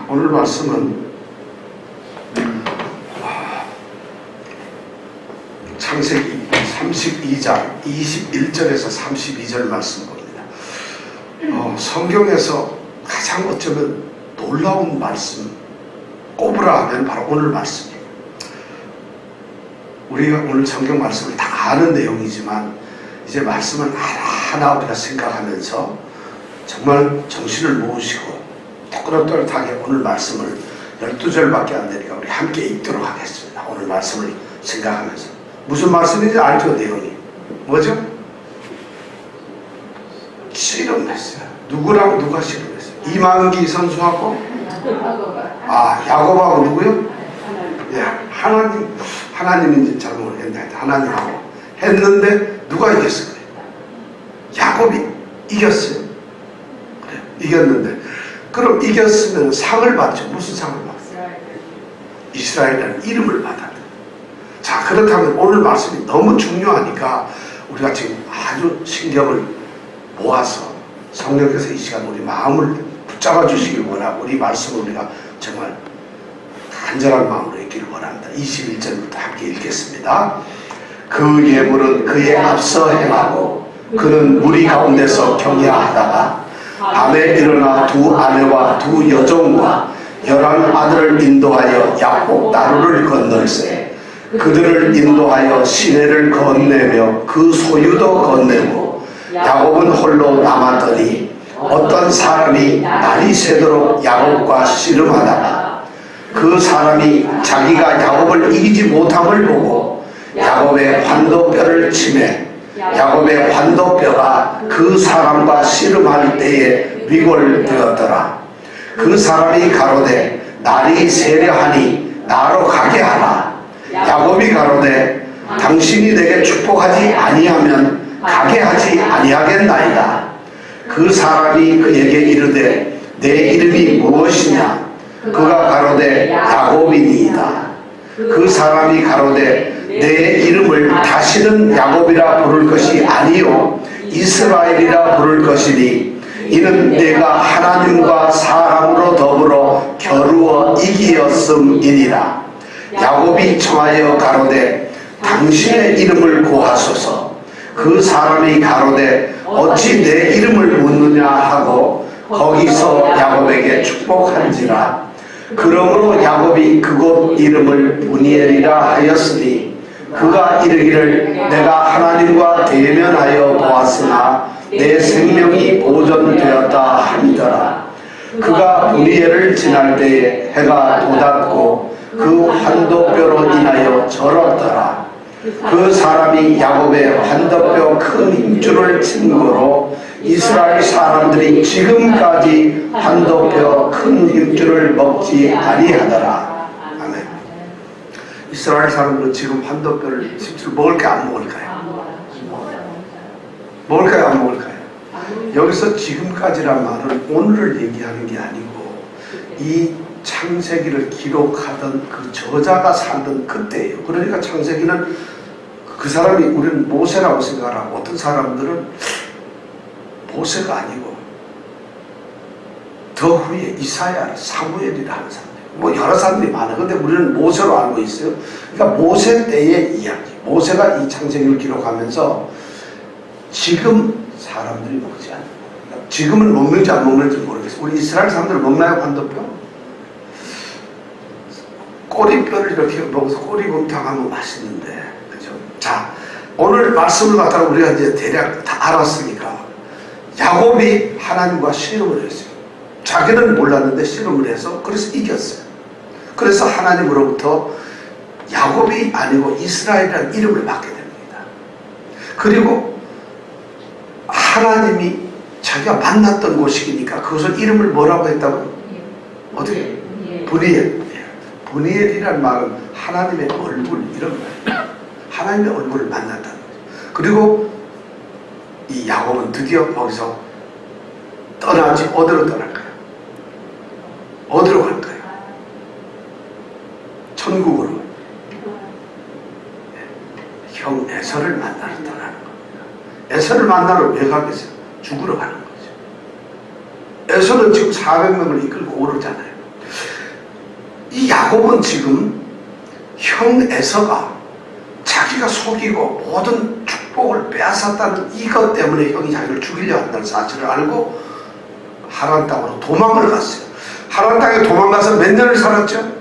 오늘 말씀은 창세기 32장 21절에서 32절 말씀 봅니다. 성경에서 가장 어쩌면 놀라운 말씀 꼽으라 하면 바로 오늘 말씀이에요. 우리가 오늘 성경 말씀을 다 아는 내용이지만 이제 말씀을 하나하나 우리가 생각하면서 정말 정신을 모으시고 또렷또렷하게 오늘 말씀을 12절밖에 안 되니까 우리 함께 읽도록 하겠습니다. 오늘 말씀을 생각하면서 무슨 말씀인지 알죠? 내용이 뭐죠? 씨름했어요. 누구랑 누가 씨름했어요? 이만기 선수하고 야곱하고 누구요? 예, 하나님인지 잘 모르겠는데 하나님하고 했는데 누가 이겼을 거예요? 야곱이 이겼어요. 그래, 이겼는데 그럼 이겼으면 상을 받죠. 무슨 상을 받았어요? 이스라엘이라는 이름을 받았다. 자, 그렇다면 오늘 말씀이 너무 중요하니까 우리가 지금 아주 신경을 모아서 성령께서 이 시간 우리 마음을 붙잡아 주시길 원하고 우리 말씀을 우리가 정말 간절한 마음으로 읽기를 원합니다. 21절부터 함께 읽겠습니다. 그 예물은 그의 앞서 행하고 그는 무리 가운데서 경야하다가 밤에 일어나 두 아내와 두 여종과 11 아들을 인도하여 약복 나루를 건널세 그들을 인도하여 시내를 건네며 그 소유도 건네고 야곱은 홀로 남았더니 어떤 사람이 날이 새도록 야곱과 씨름하다가 그 사람이 자기가 야곱을 이기지 못함을 보고 야곱의 환도뼈를 치매 야곱의 환도뼈가 그 사람과 씨름할 때에 위골되었더라. 그 사람이 가로되 날이 세려하니 나로 가게 하라. 야곱이 가로되 당신이 내게 축복하지 아니하면 가게 하지 아니하겠나이다. 그 사람이 그에게 이르되 내 이름이 무엇이냐? 그가 가로되 야곱이니이다. 그 사람이 가로되 내 이름을 다시는 야곱이라 부를 것이 아니요 이스라엘이라 부를 것이니 이는 내가 하나님과 사람으로 더불어 겨루어 이기었음이니라. 야곱이 청하여 가로되 당신의 이름을 고하소서. 그 사람이 가로되 어찌 내 이름을 묻느냐 하고 거기서 야곱에게 축복한지라. 그러므로 야곱이 그곳 이름을 무니엘이라 하였으니 그가 이르기를 내가 하나님과 대면하여 보았으나 내 생명이 보존되었다 하니더라. 그가 무니엘을 지날 때에 해가 돋았고 그 환도뼈로 인하여 절었더라. 그 사람이 야곱의 환도뼈 큰 힘줄을 친 거로 이스라엘 사람들이 지금까지 환도뼈 큰 힘줄을 먹지 아니하더라. 아멘. 이스라엘 사람들은 지금 환도뼈를 힘줄 먹을까요? 안 먹을까요? 먹을까요? 안 먹을까요? 여기서 지금까지란 말은 오늘을 얘기하는 게 아니고 이 창세기를 기록하던 그 저자가 살던 그때예요. 그러니까 창세기는 그 사람이 우리는 모세라고 생각하고 어떤 사람들은 모세가 아니고 더 후에 이사야, 사무엘이라 하는 사람들, 뭐 여러 사람들이 많아요. 근데 우리는 모세로 알고 있어요. 그러니까 모세 때의 이야기, 모세가 이 창세기를 기록하면서 지금 사람들이 먹지 않는 거예요. 지금은 먹는지 안 먹는지 모르겠어요. 우리 이스라엘 사람들 먹나요? 환도뼈? 꼬리뼈를 이렇게 먹어서 꼬리곰탕 하면 맛있는데, 그죠? 자, 오늘 말씀을 갖다가 우리가 이제 대략 다 알았으니까 야곱이 하나님과 씨름을 했어요. 자기는 몰랐는데 씨름을 해서 그래서 이겼어요. 그래서 하나님으로부터 야곱이 아니고 이스라엘이라는 이름을 받게 됩니다. 그리고 하나님이 자기가 만났던 곳이니까 그것을 이름을 뭐라고 했다고요? 어떻게? 브니엘. 브니엘이라는 말은 하나님의 얼굴 이런 거예요. 하나님의 얼굴을 만났다는 거죠. 그리고 이 야곱은 드디어 거기서 떠나지 어디로 떠날까요? 어디로 갈까요? 천국으로. 형 에서를 만나러 떠나는 겁니다. 에서를 만나러 왜 가겠어요? 죽으러 가는 거죠. 에서는 지금 400명을 이끌고 오르잖아요. 이 야곱은 지금 형 에서가 자기가 속이고 모든 축복을 빼앗았다는 이것 때문에 형이 자기를 죽이려 한다는 사실을 알고 하란 땅으로 도망을 갔어요. 하란 땅에 도망가서 몇 년을 살았죠?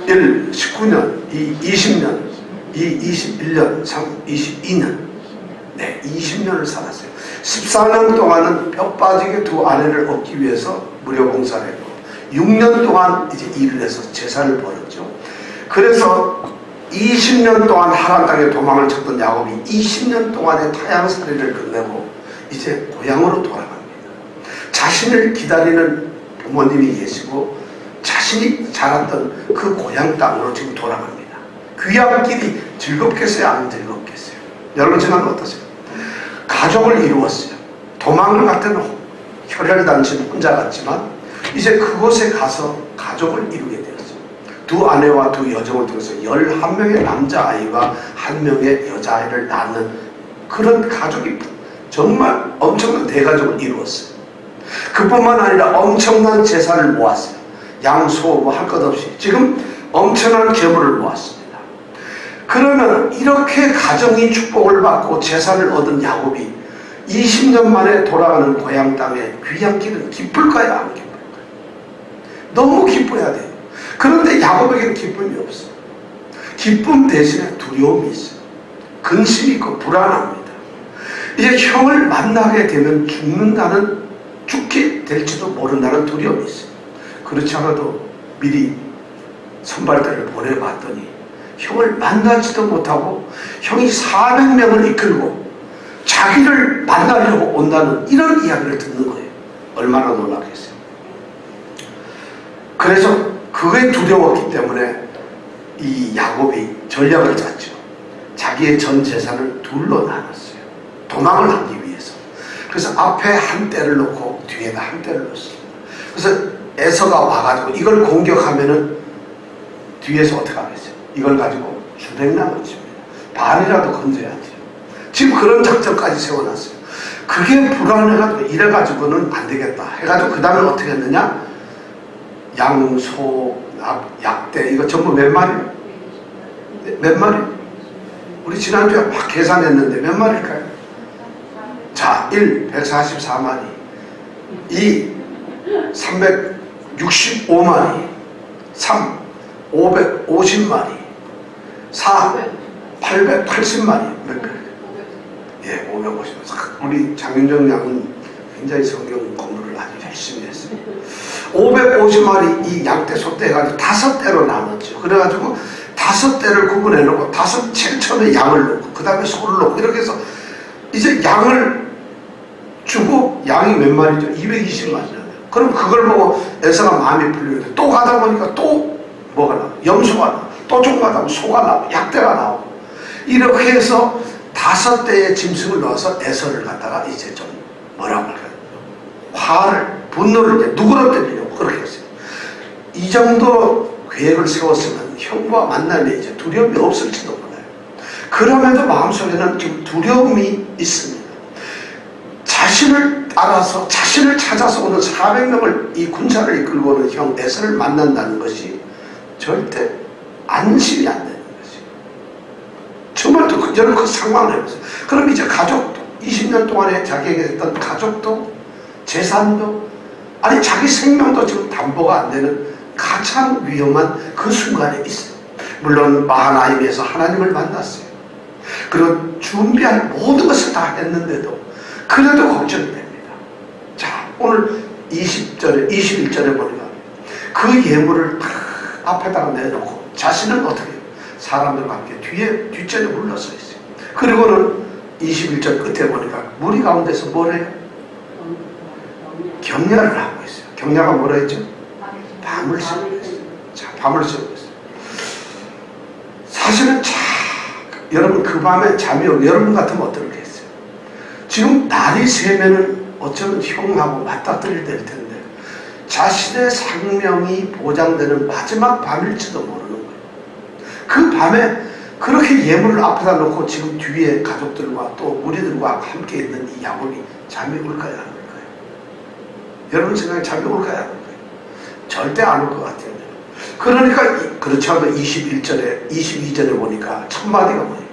1, 19년, 2, 20년, 2, 21년, 3, 22년. 네, 20년을 살았어요. 14년 동안은 뼈 빠지게 두 아내를 얻기 위해서 무료 봉사를 했고 6년 동안 이제 일을 해서 재산을 벌었죠. 그래서 20년 동안 하란 땅에 도망을 쳤던 야곱이 20년 동안의 타향살이를 끝내고 이제 고향으로 돌아갑니다. 자신을 기다리는 부모님이 계시고 자신이 자랐던 그 고향 땅으로 지금 돌아갑니다. 귀향길이 즐겁겠어요? 안 즐겁겠어요? 여러분 생각은 어떠세요? 가족을 이루었어요. 도망을 갈 때는 혈혈단신 혼자 갔지만 이제 그곳에 가서 가족을 이루게 되었어요. 두 아내와 두 여종을 통해서 11명의 남자아이와 1명의 여자아이를 낳는 그런 가족이 정말 엄청난 대가족을 이루었어요. 그뿐만 아니라 엄청난 재산을 모았어요. 양, 소 뭐 할 것 없이 지금 엄청난 재물을 모았습니다. 그러면 이렇게 가정이 축복을 받고 재산을 얻은 야곱이 20년 만에 돌아가는 고향 땅에 귀향길은 기쁠까요? 안 기쁠까요? 너무 기뻐야 돼요. 그런데 야곱에게는 기쁨이 없어요. 기쁨 대신에 두려움이 있어요. 근심이 있고 불안합니다. 이제 형을 만나게 되면 죽게 될지도 모른다는 두려움이 있어요. 그렇지 않아도 미리 선발대를 보내봤더니 형을 만나지도 못하고 형이 400명을 이끌고 자기를 만나려고 온다는 이런 이야기를 듣는 거예요. 얼마나 놀랐겠어요. 그래서 그게 두려웠기 때문에 이 야곱이 전략을 짰죠. 자기의 전 재산을 둘로 나눴어요. 도망을 하기 위해서. 그래서 앞에 한 떼를 놓고 뒤에다 한 떼를 놓습니다. 그래서 에서가 와가지고 이걸 공격하면은 뒤에서 어떻게 하겠어요? 이걸 가지고 주택나무 칩니다. 반이라도 건져야죠. 지금 그런 작전까지 세워놨어요. 그게 불안해가지고 이래가지고는 안 되겠다 해가지고 그 다음에 어떻게 했느냐? 양, 소, 약대 이거 전부 몇 마리? 몇 마리? 우리 지난주에 막 계산했는데 몇 마리일까요? 자, 1, 144마리 2, 365마리 3, 550마리 4, 880마리 몇 개? 예, 550마리. 우리 장윤정 양은 굉장히 성경 공부를 아주 열심히 했어요. 550마리 이 양떼 소떼 해가지고 5대로 나눴죠. 그래가지고 5대를 구분해 놓고 5 제일 처음에 양을 놓고 그 다음에 소를 놓고 이렇게 해서 이제 양을 주고 양이 몇 마리죠? 220마리잖아요. 그럼 그걸 보고 에서가 마음이 풀리는데 또 가다 보니까 또 뭐가 나와? 염소가 나와. 또 좀 가다 보면 소가 나오고 약대가 나오고 이렇게 해서 5대의 짐승을 넣어서 에서를 갖다가 이제 좀 뭐라고 할까요? 화를 분노를 이제 누그러뜨리려고 그렇게 했어요. 이 정도 계획을 세웠으면 형과 만나면 이제 두려움이 없을지도 몰라요. 그럼에도 마음속에는 지금 두려움이 있습니다. 자신을 따라서 자신을 찾아서 오는 400명을 이 군사를 이끌고 오는 형 에서를 만난다는 것이 절대 안심이 안 되는 것이에요. 정말 저는 그 상황을 해보세요. 그럼 이제 가족도 20년 동안에 자기에게 했던 가족도 재산도 아니 자기 생명도 지금 담보가 안 되는 가장 위험한 그 순간에 있어요. 물론 마하나임에서 하나님을 만났어요. 그리고 준비할 모든 것을 다 했는데도 그래도 걱정이 됩니다. 자, 오늘 21절에 보니까 그 예물을 다 앞에다가 내놓고 자신은 어떻게 해요? 사람들과 함께 뒷전에 물러서 있어요. 그리고는 21절 끝에 보니까 무리 가운데서 뭘 해요? 격려를 하고 있어요. 격려가 뭐라 했죠? 밤을 새고 있어요. 자, 밤을 새고 있어요. 사실은 여러분 그 밤에 잠이 오고 여러분 같으면 어떻겠어요? 지금 날이 새면은 어쩌면 형하고 맞닥뜨릴 때일 텐데 자신의 생명이 보장되는 마지막 밤일지도 모르는 거예요. 그 밤에 그렇게 예물을 앞에다 놓고 지금 뒤에 가족들과 또 무리들과 함께 있는 이 야곱이 잠이 올까요? 안 올까요? 여러분 생각에 잠이 올까요? 안 올까요? 절대 안 올 것 같아요. 그러니까 그렇지 않아도 21절에 22절에 보니까 첫 마디가 뭐예요?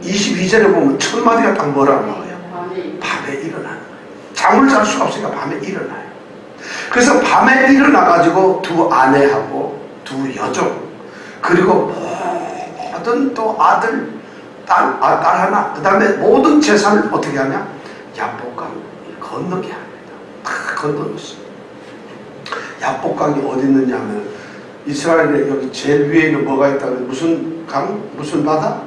22절에 보면 첫 마디가 딱 뭐라고 나와요? 밤에 일어나는 거예요. 잠을 잘 수가 없으니까 밤에 일어나요. 그래서 밤에 일어나가지고 두 아내하고 두 여종 그리고 모든 또 아들 딸 하나 그 다음에 모든 재산을 어떻게 하냐? 야복강 건너게 합니다. 다 건너놓습니다. 야복강이 어디 있느냐 하면 이스라엘에 여기 제일 위에 있는 뭐가 있다면 무슨 강? 무슨 바다?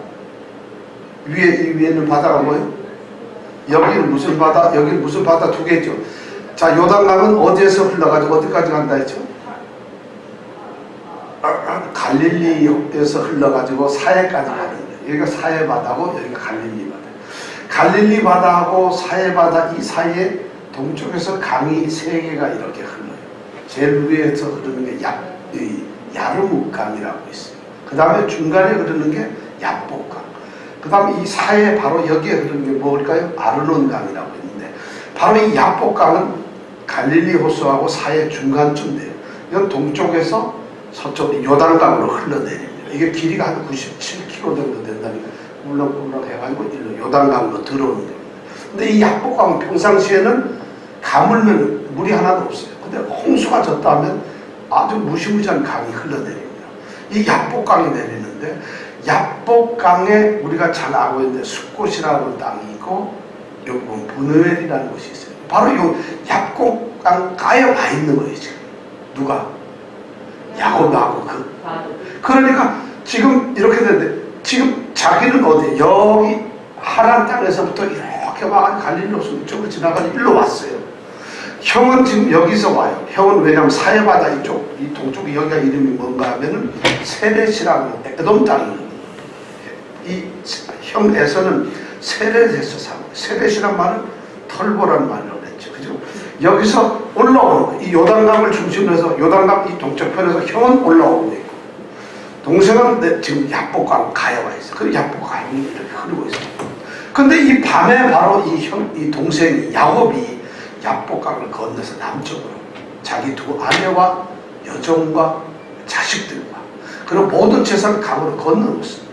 이 위에 있는 바다가 뭐예요? 여기는 무슨 바다? 여기는 무슨 바다? 두 개죠. 자, 요단강은 어디에서 흘러가지고 어디까지 간다 했죠? 갈릴리에서 흘러가지고 사해까지 가는 거예요. 여기가 사해 바다고 여기가 갈릴리 바다. 갈릴리 바다하고 사해 바다 이 사이에 동쪽에서 강이 세 개가 이렇게 흘러요. 제일 위에서 흐르는 게 야르묵강이라고 있어요. 그 다음에 중간에 흐르는 게 야복강. 그 다음에 이 사해 바로 여기에 흐르는 게 뭘까요? 아르논강이라고 있는데 바로 이 야복강은 갈릴리 호수하고 사해 중간쯤 돼요. 이건 동쪽에서 서쪽 요단강으로 흘러내립니다. 이게 길이가 한 97km 정도 된다니까 울렁울렁 해가지고 일로 요단강으로 들어오는 겁니다. 근데 이 야복강은 평상시에는 가물면 물이 하나도 없어요. 근데 홍수가 졌다면 아주 무시무시한 강이 흘러내립니다. 이 야복강이 내리는데 야복강에 우리가 잘 알고 있는데 숫곳이라는 땅이 있고 여기 보면 브누엘이라는 곳이 있어요. 바로 이 야복강 가에 와 있는 거예요. 지금 누가? 야곱하고 그러니까 지금 이렇게 되는데 지금 자기는 어디? 여기 하란 땅에서부터 이렇게 와가지고 갈릴리 호수 이쪽으로 지나가지고 일로 왔어요. 형은 지금 여기서 와요. 형은 왜냐면 사해바다 이쪽, 이 동쪽에 여기가 이름이 뭔가 하면은 세렛이라는 에돔 땅이에요. 이 형 에서는 세렛에서 사고, 세렛이란 말은 털보라는 말로 했죠. 그죠? 여기서 올라오는 거예요. 이 요단강을 중심으로 해서 요단강 이 동쪽편에서 형은 올라오고 있고 동생은 지금 야복강 가에 와 있어요. 그리고 야복강이 이렇게 흐르고 있어요. 근데 이 밤에 바로 이 동생이 야곱이 야복강을 건너서 남쪽으로 자기 두 아내와 여종과 자식들과 그리고 모든 재산을 강으로 건너놓습니다.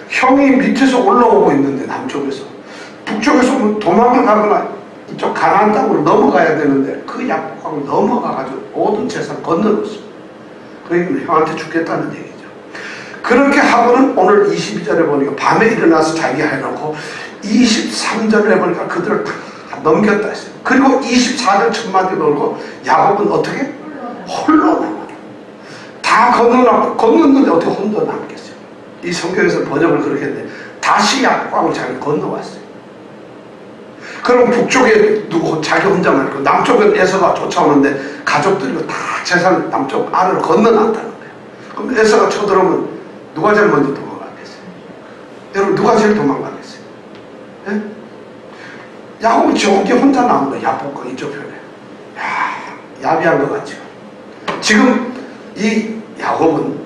형이 밑에서 올라오고 있는데 남쪽에서 북쪽에서 도망을 가거나 이쪽 가나안 땅으로 넘어가야 되는데 그 야복강을 넘어가가지고 모든 재산을 건너놓습니다. 그러니까 형한테 죽겠다는 얘기죠. 그렇게 하고는 오늘 22절에 보니까 밤에 일어나서 자기가 해놓고 23절에 보니까 그들을 다 넘겼다 했어요. 그리고 24절 첫마디 놀고 야곱은 어떻게? 홀로 남아요. 다 건넜는데 어떻게 혼자 남겠어요? 이 성경에서 번역을 그렇게 했는데 다시 야복강을 자기 건너왔어요. 그럼 북쪽에 누구 자기 혼자만 있고 남쪽은 에서가 쫓아오는데 가족들이 다 재산 남쪽 아래로 건너놨다는 거예요. 그럼 에서가 쳐들어오면 누가 제일 먼저 도망가겠어요? 여러분 누가 제일 도망가겠어요? 예? 야곱은 저기 혼자 나온 거예요. 야복강 이쪽 편에. 야비한 것 같죠. 지금 이 야곱은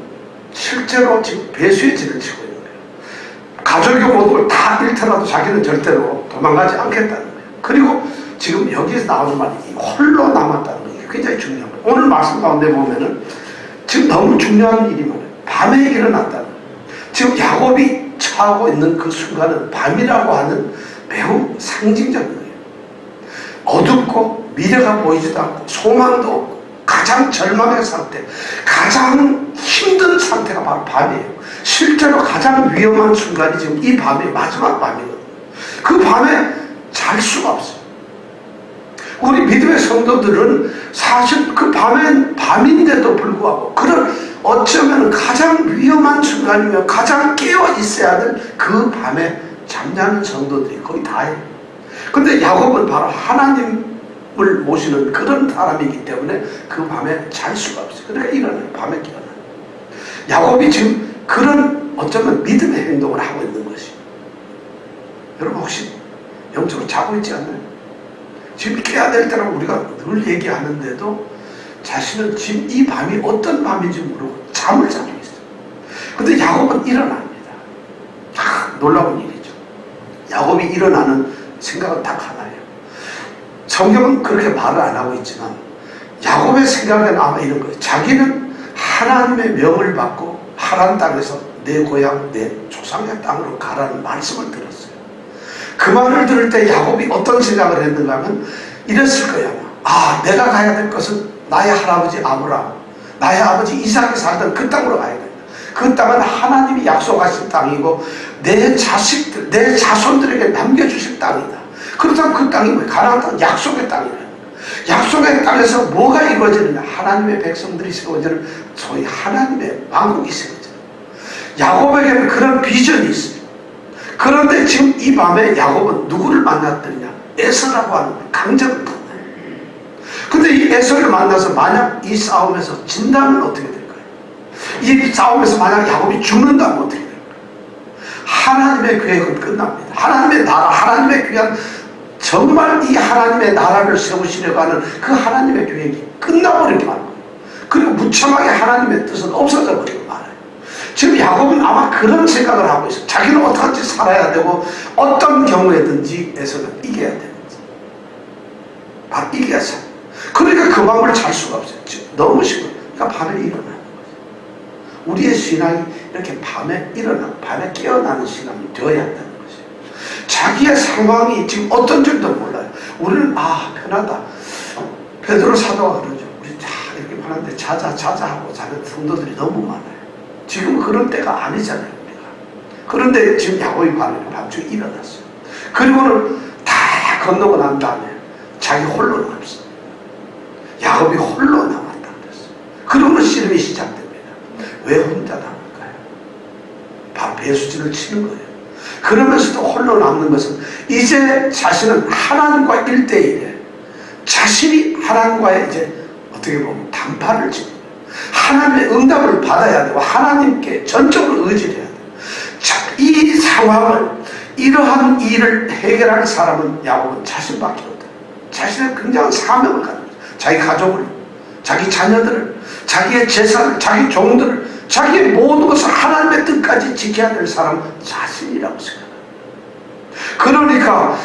실제로 지금 배수의 진을 치고 있는 거예요. 가족이 모든 걸 다 잃더라도 자기는 절대로 도망가지 않겠다는 거예요. 그리고 지금 여기에서 나오는 말이 홀로 남았다는 게 굉장히 중요한 거예요. 오늘 말씀 가운데 보면은 지금 너무 중요한 일이 많아요. 밤에 일어났다는 거예요. 지금 야곱이 처하고 있는 그 순간은 밤이라고 하는 매우 상징적인 거예요. 어둡고 미래가 보이지도 않고 소망도 없고 가장 절망의 상태, 가장 힘든 상태가 바로 밤이에요. 실제로 가장 위험한 순간이 지금 이 밤이 마지막 밤이거든요. 그 밤에 잘 수가 없어요. 우리 믿음의 성도들은 사실 그 밤엔 밤인데도 불구하고 그런 어쩌면 가장 위험한 순간이며 가장 깨어 있어야 될 그 밤에 잠자는 성도들이 거의 다예요. 근데 야곱은 바로 하나님을 모시는 그런 사람이기 때문에 그 밤에 잘 수가 없어요. 그러니까 일어나요. 밤에 깨어나요. 야곱이 지금 그런 어쩌면 믿음의 행동을 하고 있는 것이. 여러분 혹시 영적으로 자고 있지 않나요? 지금 깨야 될 때라고 우리가 늘 얘기하는데도 자신은 지금 이 밤이 어떤 밤인지 모르고 잠을 자고 있어요. 근데 야곱은 일어납니다. 놀라운 일이죠. 야곱이 일어나는 생각은 딱 하나예요. 성경은 그렇게 말을 안 하고 있지만 야곱의 생각은 아마 이런 거예요. 자기는 하나님의 명을 받고 하란 땅에서 내 고향, 내 조상의 땅으로 가라는 말씀을 들었어요. 그 말을 들을 때 야곱이 어떤 생각을 했는가 하면 이랬을 거예요. 아, 내가 가야 될 것은 나의 할아버지 아브라함, 나의 아버지 이삭이 살던 그 땅으로 가야 된다. 그 땅은 하나님이 약속하신 땅이고 내 자식들, 내 자손들에게 남겨주실 땅이다. 그렇다면 그 땅이 뭐예요? 가나안 땅, 약속의 땅이에요. 약속의 땅에서 뭐가 이루어지느냐? 하나님의 백성들이 세워지는 소위 하나님의 왕국이 세워져요. 야곱에게는 그런 비전이 있어요. 그런데 지금 이 밤에 야곱은 누구를 만났더냐? 에서라고 하는 강적을 만나요. 근데 이 에서를 만나서 만약 이 싸움에서 진다면 어떻게 될까요? 이 싸움에서 만약 야곱이 죽는다면 어떻게 될까요? 하나님의 계획은 끝납니다. 하나님의 나라, 하나님의 귀한 정말 이 하나님의 나라를 세우시려고 하는 그 하나님의 계획이 끝나버리고 말아요. 그리고 무참하게 하나님의 뜻은 없어져 버리고 말아요. 지금 야곱은 아마 그런 생각을 하고 있어요. 자기는 어떻게 살아야 되고 어떤 경우에든지 에서는 이겨야 되는지. 바로 이겨서. 그러니까 그 밤을 잘 수가 없어요. 너무 심해요. 그러니까 밤에 일어나는 거죠. 우리의 신앙이 이렇게 밤에 일어나고 밤에 깨어나는 신앙이 되어야 한다는 거죠. 자기의 상황이 지금 어떤 줄도 몰라요. 우리는 편하다. 베드로 사도가 그러죠. 우리 이렇게 편한데 자자 하고 자는 성도들이 너무 많아요. 지금은 그런 때가 아니잖아요. 우리가. 그런데 지금 야곱이 밤중에 일어났어요. 그리고는 다 건너고 난 다음에 자기 홀로 남았어요. 야곱이 홀로 남았다 그랬어요. 그러면 씨름이 시작됩니다. 왜 혼자 남을까요? 바로 배수진을 치는 거예요. 그러면서도 홀로 남는 것은 이제 자신은 하나님과 1대1에 자신이 하나님과의 이제 어떻게 보면 단판을 짓는 거예요. 하나님의 응답을 받아야 되고 하나님께 전적으로 의지를 해야 돼요. 이 상황을 이러한 일을 해결할 사람은 야곱은 자신밖에 없다. 자신의 굉장한 사명을 갖는 거예요. 자기 가족을, 자기 자녀들을, 자기의 재산을, 자기 종들을, 자기의 모든 것을 하나님의 뜻까지 지켜야 될 사람은 자신이라고 생각합니다. 그러니까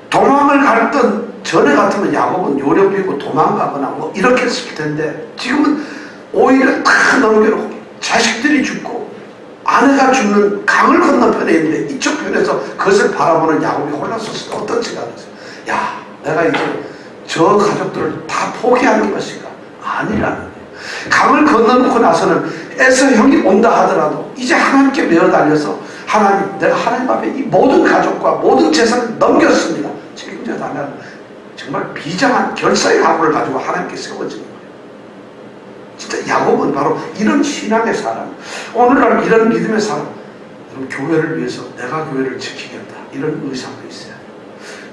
도망을 갈던 전에 같으면 야곱은 요령비고 도망가거나 뭐 이렇게 했을 텐데 지금은 오히려 다 넘겨놓고 자식들이 죽고 아내가 죽는 강을 건너편에 있는데 이쪽 편에서 그것을 바라보는 야곱이 홀랐었을 때 어떤 생각이 있어요? 야, 내가 이제 저 가족들을 다 포기하는 것인가? 아니라는 거예요. 강을 건너놓고 나서는 에서 형이 온다 하더라도 이제 하나님께 매어 달려서 하나님, 내가 하나님 앞에 이 모든 가족과 모든 재산을 넘겼습니다. 책임져 달라는 정말 비장한 결사의 각오를 가지고 하나님께 세워지는 거예요. 진짜 야곱은 바로 이런 신앙의 사람, 오늘날 이런 믿음의 사람, 여러분 교회를 위해서 내가 교회를 지키겠다 이런 의사가 있어요.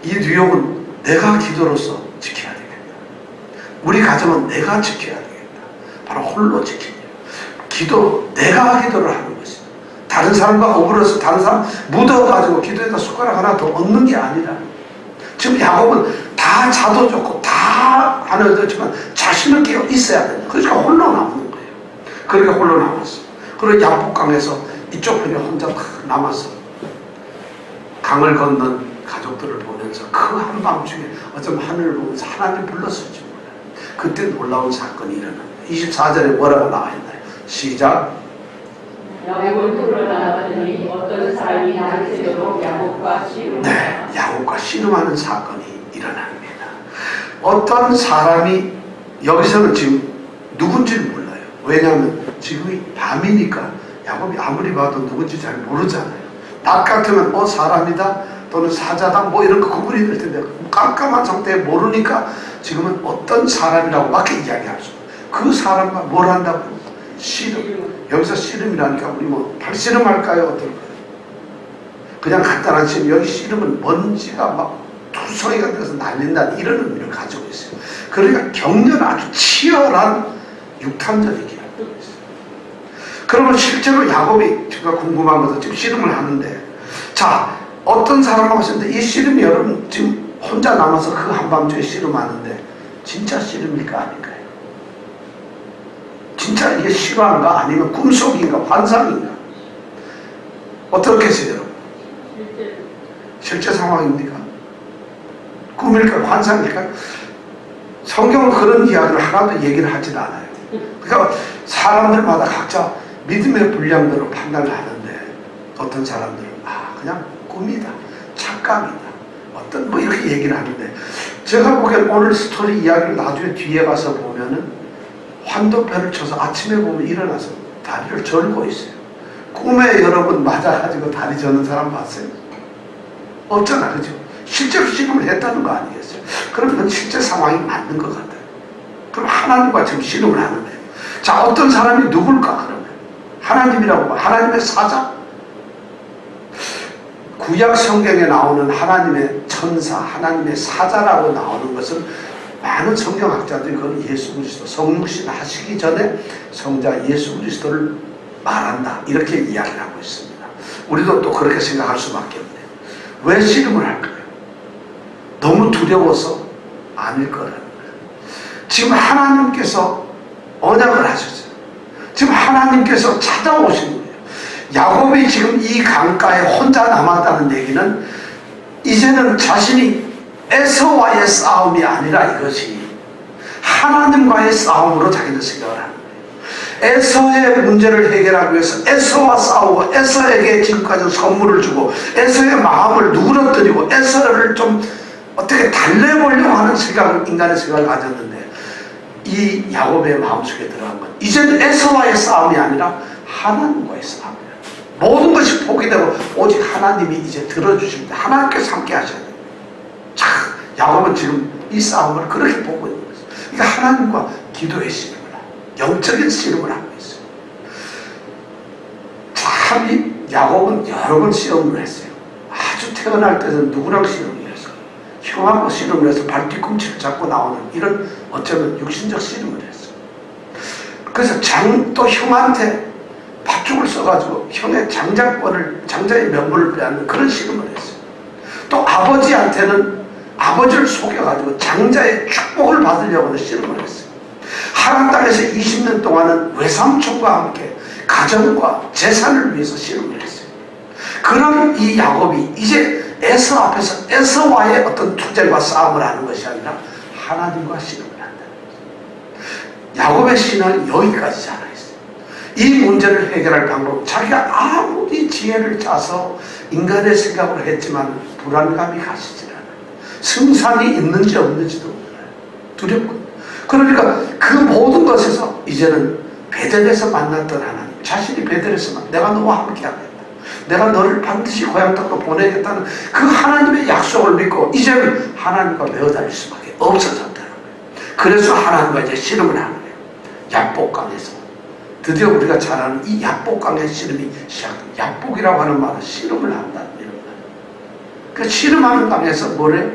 이 뉴욕은 내가 기도로서 지켜야 되겠다. 우리 가정은 내가 지켜야 되겠다. 바로 홀로 지키는 거예요. 기도, 내가 기도를 하는 것이다. 다른 사람과 어울려서 다른 사람 묻어가지고 기도에다 숟가락 하나 더 얻는 게 아니라 지금 야곱은 다 자도 좋고 다 안 얻었지만 자신은 깨어 있어야 된다. 그러니까 홀로 남는 거예요. 그러니까 홀로 남았어. 그리고 야복강에서 이쪽 편에 혼자 딱 남았어. 강을 건넌 가족들을 보면서 그 한밤중에 어쩌면 하늘을 보면서 하나님 불렀을지 몰라요. 그때 놀라운 사건이 일어납니다. 24절에 뭐라고 나와 있나요? 시작. 야곱을 돌아나가더니 어떤 사람이 낮새도록 야곱과 씨름하다. 네, 야곱과 씨름하는 사건이 일어납니다. 어떤 사람이 여기서는 지금 누군지는 몰라요. 왜냐하면 지금이 밤이니까 야곱이 아무리 봐도 누군지 잘 모르잖아요. 낮 같으면 사람이다 또는 사자다 뭐 이런 거 구분이 될 텐데 깜깜한 상태에 모르니까 지금은 어떤 사람이라고 밖에 이야기할 수 없어요. 그 사람과 뭘 한다고? 씨름. 여기서 씨름이라니까 우리 뭐 발씨름 할까요? 어떨까요? 그냥 간단한 씨름. 여기 씨름은 먼지가 막 투성이가 돼서 날린다는 이런 의미를 가지고 있어요. 그러니까 격렬한 아주 치열한 육탄전이 기록되고 있어요. 그러면 실제로 야곱이 제가 궁금한 것은 지금 씨름을 하는데 자 어떤 사람하고 있었는데 이 씨름이 여러분 지금 혼자 남아서 그 한밤중에 씨름하는데 진짜 씨름일까 아닐까요? 진짜 이게 실화인가 아니면 꿈속인가 환상인가? 어떻게 해서요 여러분? 실제 상황입니까? 꿈일까요? 환상일까요? 성경은 그런 이야기를 하나도 얘기를 하진 않아요. 그러니까 사람들마다 각자 믿음의 분량대로 판단을 하는데 어떤 사람들은 그냥 꿈이다, 착각이다, 어떤 뭐 이렇게 얘기를 하는데 제가 보기엔 오늘 스토리 이야기를 나중에 뒤에 가서 보면은 환도표를 쳐서 아침에 보면 일어나서 다리를 절고 있어요. 꿈에 여러분 맞아가지고 다리 저는 사람 봤어요? 없잖아, 그죠? 실제로 씨름을 했다는 거 아니겠어요? 그러면 실제 상황이 맞는 것 같아요. 그럼 하나님과 지금 씨름을 하는 거예요. 자, 어떤 사람이 누굴까 그러면? 하나님이라고, 하나님의 사자? 구약 성경에 나오는 하나님의 천사, 하나님의 사자라고 나오는 것은 많은 성경학자들이 그건 예수 그리스도, 성육신 하시기 전에 성자 예수 그리스도를 말한다, 이렇게 이야기를 하고 있습니다. 우리도 또 그렇게 생각할 수밖에 없네요. 왜 씨름을 할까요? 너무 두려워서? 아닐 거라는 거예요. 지금 하나님께서 언약을 하셨어요. 지금 하나님께서 찾아오신 거예요. 야곱이 지금 이 강가에 혼자 남았다는 얘기는 이제는 자신이 에서와의 싸움이 아니라 이것이 하나님과의 싸움으로 자기는 생각을 하는 거예요. 에서의 문제를 해결하기 위해서 에서와 싸우고 에서에게 지금까지 선물을 주고 에서의 마음을 누그러뜨리고 에서를 좀 어떻게 달래보려고 하는 생각을, 인간의 생각을 가졌는데 이 야곱의 마음속에 들어간 건 이제는 에서와의 싸움이 아니라 하나님과의 싸움이에요. 모든 것이 포기되고 오직 하나님이 이제 들어주십니다. 하나님께서 함께 하셔야 돼요. 자, 야곱은 지금 이 싸움을 그렇게 보고 있는 거예요. 그러니까 하나님과 기도의 씨름을 하고 영적인 씨름을 하고 있어요. 참 야곱은 여러 번 씨름을 했어요. 아주 태어날 때는 누구랑 씨름을 했어요? 형하고 씨름을 해서 발뒤꿈치를 잡고 나오는 이런 어쩌면 육신적 씨름을 했어요. 그래서 또 형한테 팥죽을 써가지고 형의 장자의 명분을 빼앗는 그런 씨름을 했어요. 또 아버지한테는 아버지를 속여가지고 장자의 축복을 받으려고 하는 씨름을 했어요. 하란 땅에서 20년 동안은 외삼촌과 함께 가정과 재산을 위해서 씨름을 했어요. 그런 이 야곱이 이제 에서 앞에서 에서와의 어떤 투쟁과 싸움을 하는 것이 아니라 하나님과 씨름을 한다는 거죠. 야곱의 신앙이 여기까지 자라있어요. 이 문제를 해결할 방법, 자기가 아무리 지혜를 짜서 인간의 생각으로 했지만 불안감이 가시질 않아요. 승산이 있는지 없는지도 몰라요. 두렵고. 그러니까 그 모든 것에서 이제는 베델에서 만났던 하나님, 자신이 베델에서 내가 너와 함께 하겠다, 내가 너를 반드시 고향 땅으로 보내겠다는 그 하나님의 약속을 믿고 이제는 하나님과 매어달릴 수밖에 없어졌다는 거예요. 그래서 하나님과 이제 씨름을 하는 거예요. 약복강에서 드디어 우리가 잘 아는 이 약복강의 씨름이 시작됩니다. 약복이라고 하는 말은 씨름을 한다, 이런 거예요. 그 씨름하는 강에서 뭐래?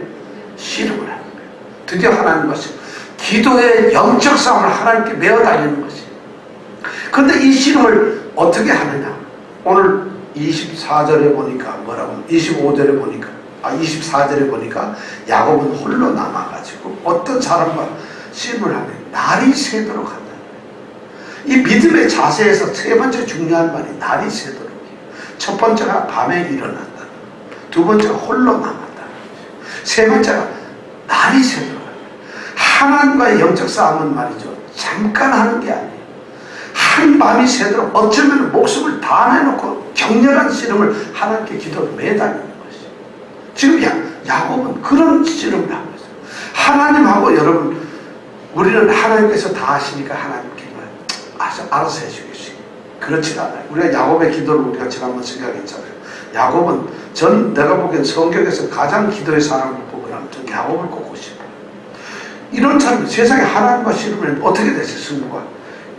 씨름을 하는 거예요. 드디어 하나님과 씨름, 기도의 영적 싸움을 하나님께 매어 달리는 것이에요. 그런데 이 씨름을 어떻게 하느냐? 오늘 24절에 보니까 뭐라고, 25절에 보니까, 24절에 보니까 야곱은 홀로 남아가지고 어떤 사람과 씨름을 하면 날이 새도록 한다. 이 믿음의 자세에서 세 번째 중요한 말이 날이 새도록. 첫 번째가 밤에 일어난다. 두 번째가 홀로 남았다. 세 번째가 날이 새도록. 하나님과의 영적 싸움은 말이죠, 잠깐 하는 게 아니에요. 한 밤이 새도록 어쩌면 목숨을 다 내놓고 격렬한 씨름을 하나님께 기도로 매달리는 것이죠. 지금 야곱은 그런 씨름을 하고 있어요. 하나님하고 여러분, 우리는 하나님께서 다 하시니까 하나님 알아서 해주겠어요. 그렇지 않아요. 우리가 야곱의 기도를 우리가 지난번 생각했잖아요. 야곱은 내가 보기엔 성경에서 가장 기도의 사람을 뽑으라면 전 야곱을 꼽고 싶어요. 이런 사람, 세상에 하나님과 씨름을 어떻게 됐어요, 승부가?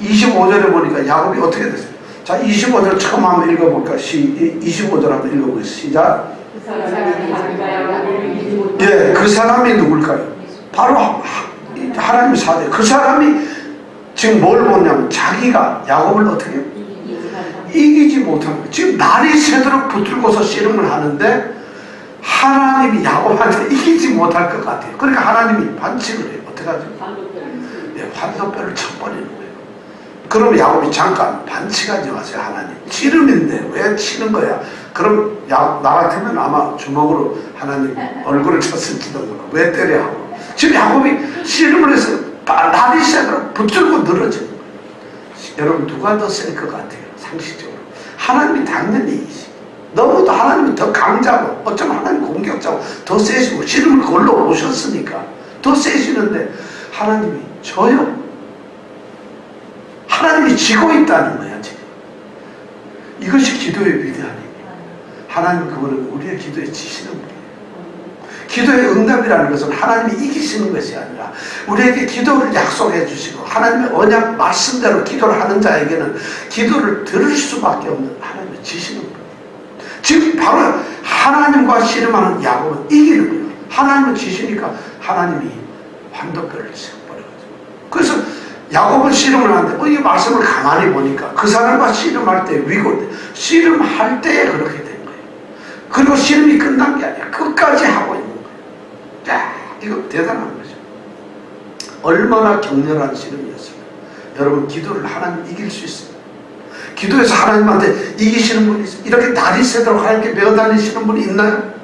25절에 보니까 야곱이 어떻게 됐어요? 자, 25절 처음 한번 읽어볼까? 25절 한번 읽어보겠습니다. 시작. 예, 그 사람이 누굴까요? 바로 하나님의 사대. 그 사람이 지금 뭘 보냐면 자기가 야곱을 어떻게 이기지 못한 거예요. 지금 날이 새도록 붙들고서 씨름을 하는데 하나님이 야곱한테 이기지 못할 것 같아요. 그러니까 하나님이 반칙을 해요. 어떻게 하죠? 환도뼈를 쳐버리는 거예요. 그럼 야곱이 잠깐 반칙하지 마세요. 하나님, 씨름인데 왜 치는 거야? 그럼 나 같으면 아마 주먹으로 하나님 얼굴을 쳤을지도 몰라. 왜 때려? 하고 지금 야곱이 씨름을 해서 날이 새도록 붙들고 늘어지는 거예요. 여러분 누가 더 셀 것 같아요? 상식적으로 하나님이 당연히 이기시. 너무도 하나님은 더 강자고 어쩌면 하나님 공격자고 더 세시고 씨름을 걸러 오셨으니까 더 세시는데 하나님이 져요. 하나님이 지고 있다는 거야 지금. 이것이 기도의 위대함이에요. 하나님 그분은 우리의 기도에 지시는 분이에요. 기도의 응답이라는 것은 하나님이 이기시는 것이 아니라 우리에게 기도를 약속해 주시고 하나님의 언약 말씀대로 기도를 하는 자에게는 기도를 들을 수밖에 없는 하나님의 지시는 거예요. 지금 바로 하나님과 씨름하는 야곱은 이기는 거예요. 하나님은 지시니까 하나님이 환도뼈를 세워버려가지고. 그래서 야곱은 씨름을 하는데 이 말씀을 가만히 보니까 그 사람과 씨름할 때 위고 씨름할 때에 그렇게 된 거예요. 그리고 씨름이 끝난 게 아니라 끝까지 하고 있는 거예요. 야, 이거 대단한 거죠. 얼마나 격렬한 씨름이었어요. 여러분 기도를 하나님 이길 수 있어요. 기도에서 하나님한테 이기시는 분이 있어요. 이렇게 날이 새도록 하나님께 매어다니시는 분이 있나요?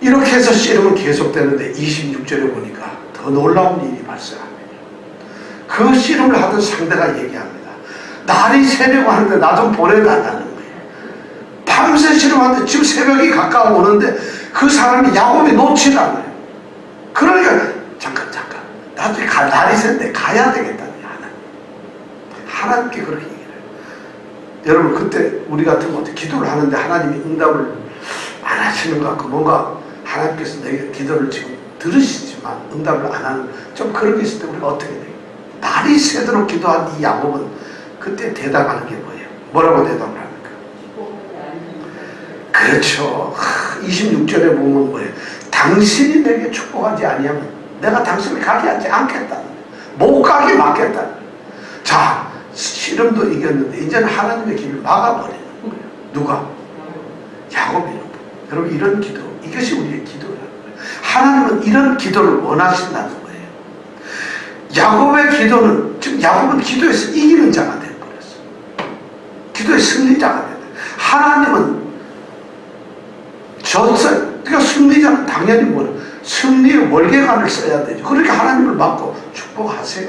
이렇게 해서 씨름은 계속되는데 26절에 보니까 더 놀라운 일이 발생합니다. 그 씨름을 하던 상대가 얘기합니다. 날이 새려고 하는데 나 좀 보내달라는 거예요. 밤새 씨름하는데 지금 새벽이 가까워 오는데 그 사람이 야곱이 놓질 않아요. 그러니까 잠깐 나중에 날이 샌데 가야 되겠다는 거예요. 하나님께 그렇게 얘기해요. 여러분 그때 우리 같으면 어떻게 기도를 하는데 하나님이 응답을 안 하시는 것 같고 뭔가 하나님께서 내 기도를 지금 들으시지만 응답을 안 하는 좀 그런 게 있을 때 우리가 어떻게 돼요? 날이 새도록 기도한 이 야곱은 그때 대답하는 게 뭐예요? 뭐라고 대답을 합니까? 그렇죠. 26절에 보면 뭐예요? 당신이 내게 축복하지 아니하면 내가 당신을 가게 하지 않겠다. 못 가게 막겠다. 자, 씨름도 이겼는데 이제는 하나님의 길을 막아버리는 거예요. 누가? 야곱이. 여러분 이런 기도, 이것이 우리의 기도라는 거예요. 하나님은 이런 기도를 원하신다는 거예요. 야곱의 기도는 지금 야곱은 기도에서 이기는 자가 되어버렸어요. 기도의 승리자가 되어요. 하나님은 그러니까 승리자는 당연히 뭐예요? 승리의 월계관을 써야 되죠. 그렇게 하나님을 맡고 축복하세요.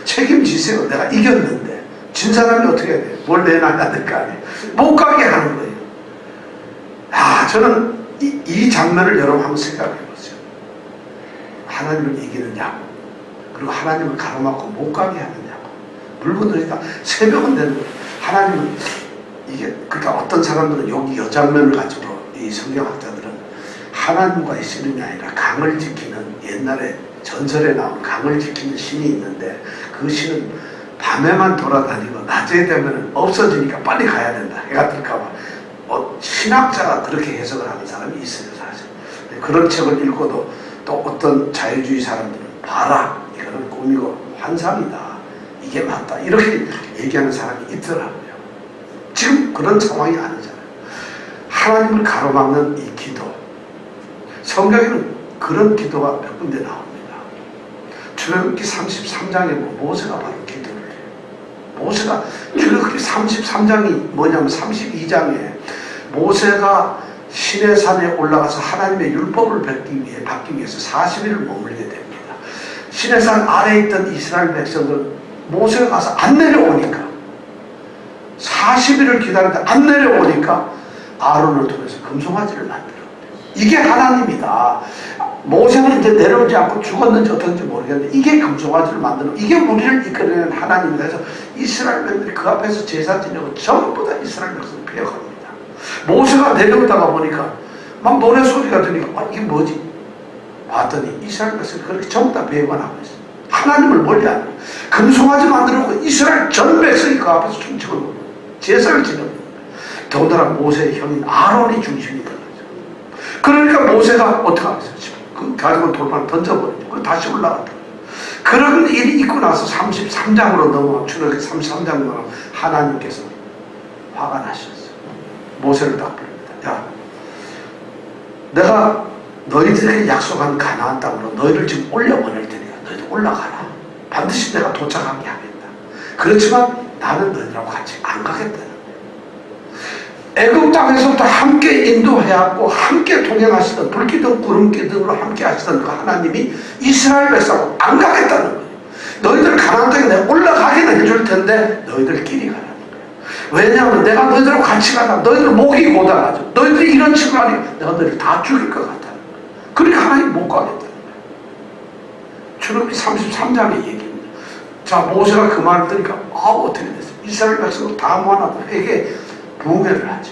책임지세요. 내가 이겼는데 진 사람이 어떻게 해야 돼요? 뭘 내놔야 될 거 아니에요. 못 가게 하는 거예요. 저는 이 장면을 여러분 한번 생각해 보세요. 하나님을 이기는 야곱, 그리고 하나님을 가로막고 못 가게 하는 야곱. 물건들이니까 새벽은 되는 거예요. 하나님은 이게 그러니까 어떤 사람들은 여기 이 장면을 가지고 이 성경학자들은 하나님과의 씨름이 아니라 강을 지키는 옛날에 전설에 나온 강을 지키는 신이 있는데 그 신은 밤에만 돌아다니고 낮에 되면 없어지니까 빨리 가야 된다. 해가 뜰까봐. 신학자가 그렇게 해석을 하는 사람이 있어요, 사실. 그런 책을 읽고도 또 어떤 자유주의 사람들은 봐라, 이거는 꿈이고 환상이다, 이게 맞다, 이렇게 얘기하는 사람이 있더라고요. 지금 그런 상황이 아니잖아요. 하나님을 가로막는 이 기도, 성경에는 그런 기도가 몇 군데 나옵니다. 출애굽기 33장에 모세가 바로 기도를 해요. 모세가 출애굽기 33장이 뭐냐면 32장에 모세가 시내산에 올라가서 하나님의 율법을 받기 위해서 40일을 머물게 됩니다. 시내산 아래에 있던 이스라엘 백성들 모세가 가서 안 내려오니까 40일을 기다리다 안 내려오니까 아론을 통해서 금송아지를 만들어. 이게 하나님이다. 모세는 이제 내려오지 않고 죽었는지 어떤지 모르겠는데 이게 금송아지를 만드는, 이게 우리를 이끌어내는 하나님이다 해서 이스라엘 백성들이 그 앞에서 제사 지내고 전부 다 이스라엘 백성을 배역합니다. 모세가 내려오다가 보니까 막 노래 소리가 들리니까 이게 뭐지? 봤더니 이스라엘 백성이 그렇게 전부 다 배역을 하고 있어요. 하나님을 멀리하는 거예요. 금송아지 만들고 이스라엘 전 백성이 그 앞에서 춤추고 있는 거예요. 제사를 지내고 있는 거예요. 더군다나 모세의 형인 아론이 중심이 되는 거죠. 그러니까 모세가 어떻게 하겠어요? 그 가지고 돌판을 던져버리죠. 그리고 다시 올라갔다. 그런 일이 있고 나서 33장으로 넘어가, 출애굽기 33장으로 넘어가 하나님께서 화가 나셨어요. 모세를 딱 부릅니다. 야, 내가 너희들에게 약속한 가나안 땅으로 너희를 지금 올려보낼 테니까 너희들 올라가라. 반드시 내가 도착하게 하겠다. 그렇지만 나는 너희들하고 같이 안 가겠다는 거예요. 애굽 땅에서부터 함께 인도해왔고 함께 동행하시던 불기둥 구름기둥으로 함께 하시던 그 하나님이 이스라엘 백성을 안 가겠다는 거예요. 너희들 가나안 땅에 내가 올라가기는 해줄 텐데 너희들끼리 가라는 거예요. 왜냐하면 내가 너희들하고 같이 가다 너희들 목이 고달아져. 너희들이 이런 식으로 하니 내가 너희를 다 죽일 것 같다는 거예요. 그러니까 하나님 못 가겠다는 거예요. 출애굽기 33장의 얘기입니다. 자, 모세가 그 말을 들으니까 어떻게 됐어요? 이스라엘 백성을 다 모아놓고 회개 부흥회를 하죠.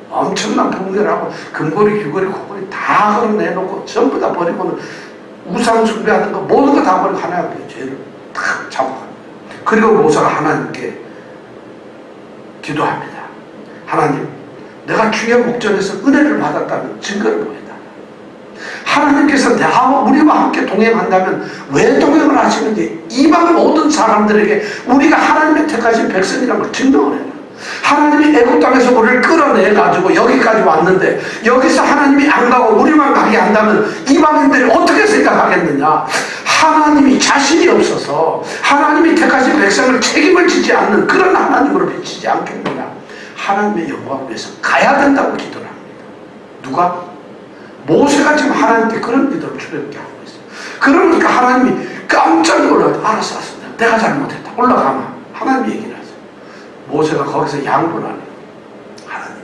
엄청난 부흥회를 하고 금고리, 귀걸이, 코걸이 다 걸어내놓고 전부 다 버리고는 우상 숭배하는 거 모든 거 다 버리고 하나님 앞에 죄를 탁 잡아갑니다. 그리고 모세가 하나님께 기도합니다. 하나님, 내가 주의 목전에서 은혜를 받았다는 증거를 보여달라. 하나님께서 우리와 함께 동행한다면 왜 동행을 하시는지 이방 모든 사람들에게 우리가 하나님의 택하신 백성이라는 걸 증명을 해라. 하나님이 애굽 땅에서 우리를 끌어내가지고 여기까지 왔는데 여기서 하나님이 안 가고 우리만 가게 한다면 이방인들이 어떻게 생각하겠느냐. 하나님이 자신이 없어서 하나님이 택하신 백성을 책임을 지지 않는 그런 하나님으로 비치지 않겠느냐. 하나님의 영광을 위해서 가야 된다고 기도를 합니다. 누가? 모세가 지금 하나님께 그런 기도를 출애굽게 하고 있어요. 그러니까 하나님이 깜짝 놀라서 알았어, 내가 잘못했다, 올라가마. 하나님이 얘기를 하죠. 모세가 거기서 양보를 하네요. 하나님,